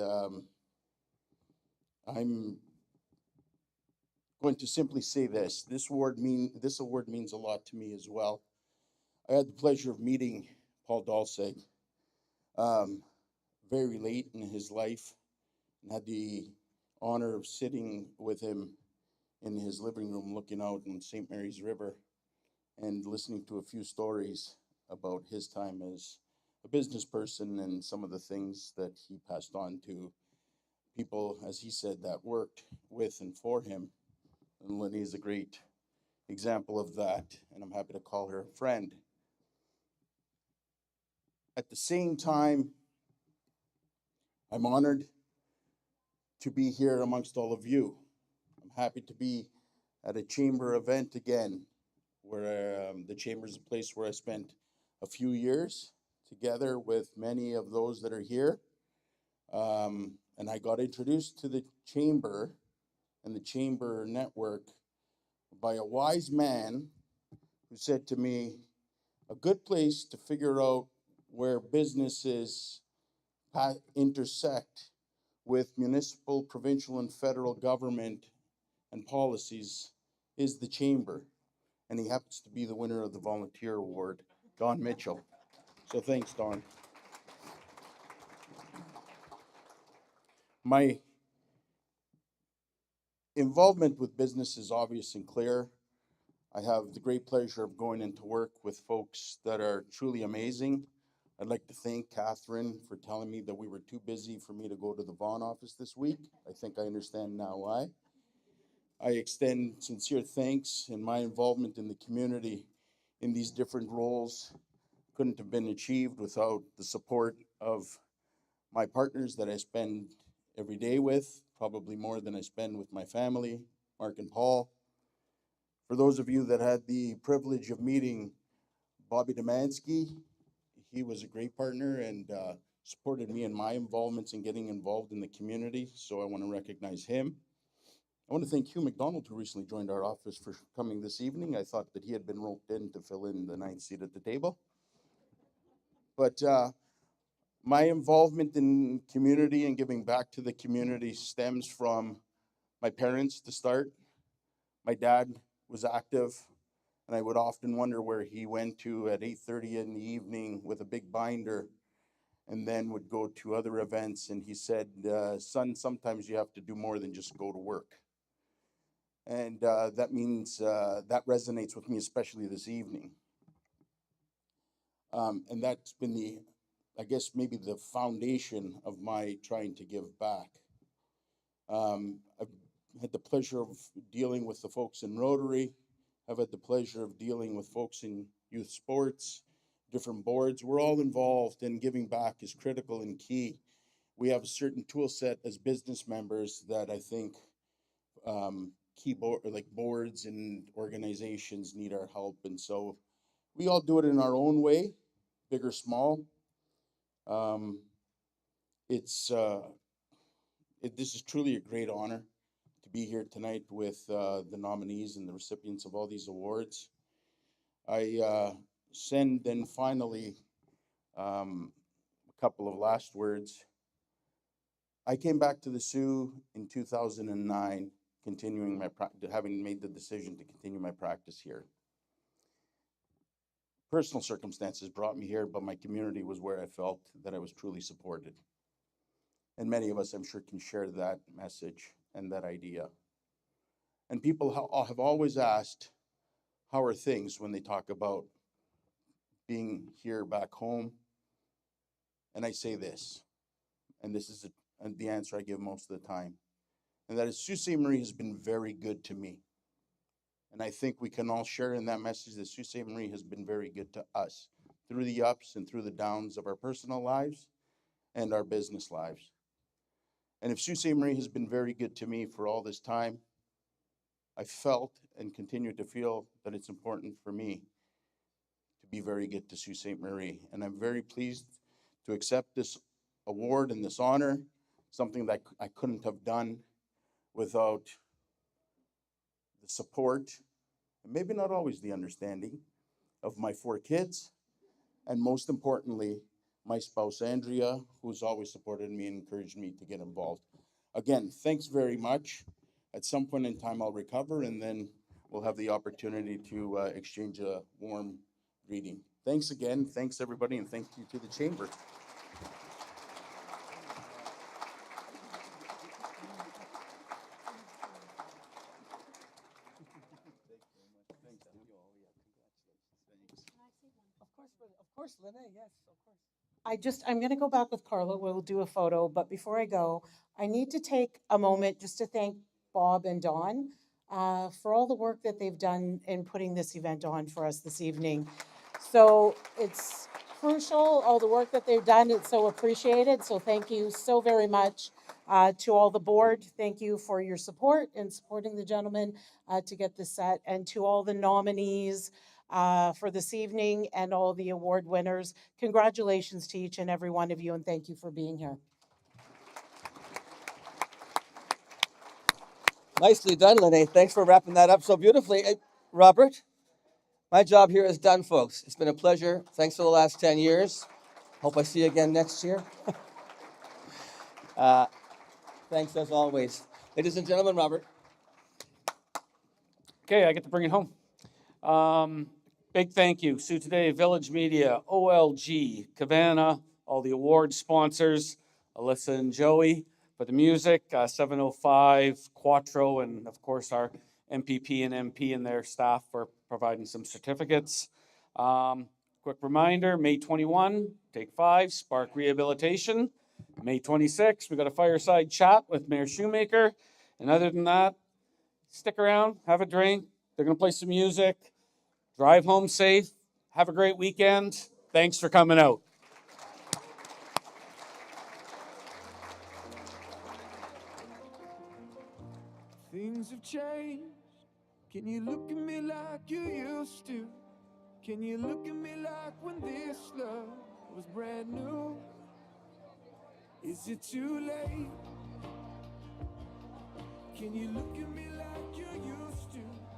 going to simply say this. This award means a lot to me as well. I had the pleasure of meeting Paul Dulcig very late in his life, and had the honor of sitting with him in his living room looking out on St. Mary's River and listening to a few stories about his time as a business person and some of the things that he passed on to people, as he said, that worked with and for him. And Lenny is a great example of that, and I'm happy to call her a friend. At the same time, I'm honored to be here amongst all of you. I'm happy to be at a chamber event again, where the chamber is a place where I spent a few years together with many of those that are here. And I got introduced to the chamber and the chamber network by a wise man who said to me, a good place to figure out where businesses intersect with municipal, provincial, and federal government and policies is the chamber. And he happens to be the winner of the volunteer award, Don Mitchell. So thanks, Don. My involvement with business is obvious and clear. I have the great pleasure of going into work with folks that are truly amazing. I'd like to thank Catherine for telling me that we were too busy for me to go to the Vaughan office this week. I think I understand now why. I extend sincere thanks, and my involvement in the community in these different roles couldn't have been achieved without the support of my partners that I spend every day with, probably more than I spend with my family, Mark and Paul. For those of you that had the privilege of meeting Bobby Demansky, he was a great partner and supported me in my involvements in getting involved in the community, so I want to recognize him. I want to thank Hugh McDonald, who recently joined our office, for coming this evening. I thought that he had been roped in to fill in the ninth seat at the table. But my involvement in community and giving back to the community stems from my parents to start. My dad was active, and I would often wonder where he went to at 8:30 in the evening with a big binder, and then would go to other events. And he said, son, sometimes you have to do more than just go to work. And that means that resonates with me, especially this evening. And that's been I guess, maybe the foundation of my trying to give back. I've had the pleasure of dealing with the folks in Rotary. I've had the pleasure of dealing with folks in youth sports, different boards. We're all involved, and giving back is critical and key. We have a certain tool set as business members that I think boards and organizations need our help. And so we all do it in our own way, big or small. This is truly a great honor to be here tonight with the nominees and the recipients of all these awards. I send then finally a couple of last words. I came back to the Sioux in 2009, having made the decision to continue my practice here. Personal circumstances brought me here, but my community was where I felt that I was truly supported. And many of us, I'm sure, can share that message and that idea. And people have always asked, how are things, when they talk about being here back home? And I say this, and this is the answer I give most of the time, and that is Sault Ste. Marie has been very good to me. And I think we can all share in that message that Sault Ste. Marie has been very good to us through the ups and through the downs of our personal lives and our business lives. And if Sault Ste. Marie has been very good to me for all this time, I felt and continue to feel that it's important for me to be very good to Sault Ste. Marie. And I'm very pleased to accept this award and this honor, something that I couldn't have done without the support, and maybe not always the understanding, of my 4 kids, and most importantly, my spouse, Andrea, who's always supported me and encouraged me to get involved. Again, thanks very much. At some point in time, I'll recover, and then we'll have the opportunity to exchange a warm greeting. Thanks again. Thanks, everybody, and thank you to the Chamber. Of course, Lynette, yes, of course. I'm going to go back with Carla. We'll do a photo, but before I go, I need to take a moment just to thank Bob and Dawn for all the work that they've done in putting this event on for us this evening. So it's crucial, all the work that they've done. It's so appreciated. So thank you so very much to all the board. Thank you for your support and supporting the gentleman to get this set, and to all the nominees for this evening and all the award winners. Congratulations to each and every one of you, and thank you for being here. Nicely done, Lene. Thanks for wrapping that up so beautifully. Robert, my job here is done, folks. It's been a pleasure. Thanks for the last 10 years. Hope I see you again next year. Thanks as always. Ladies and gentlemen, Robert. Okay, I get to bring it home. Big thank you. Sioux Today, Village Media, OLG, Cabana, all the award sponsors, Alyssa and Joey for the music, 705, Quattro, and of course our MPP and MP and their staff for providing some certificates. Quick reminder, May 21, Take 5, Spark Rehabilitation. May 26, we got a fireside chat with Mayor Shoemaker. And other than that, stick around, have a drink. They're going to play some music. Drive home safe. Have a great weekend. Thanks for coming out. Things have changed. Can you look at me like you used to? Can you look at me like when this love was brand new? Is it too late? Can you look at me like you used to?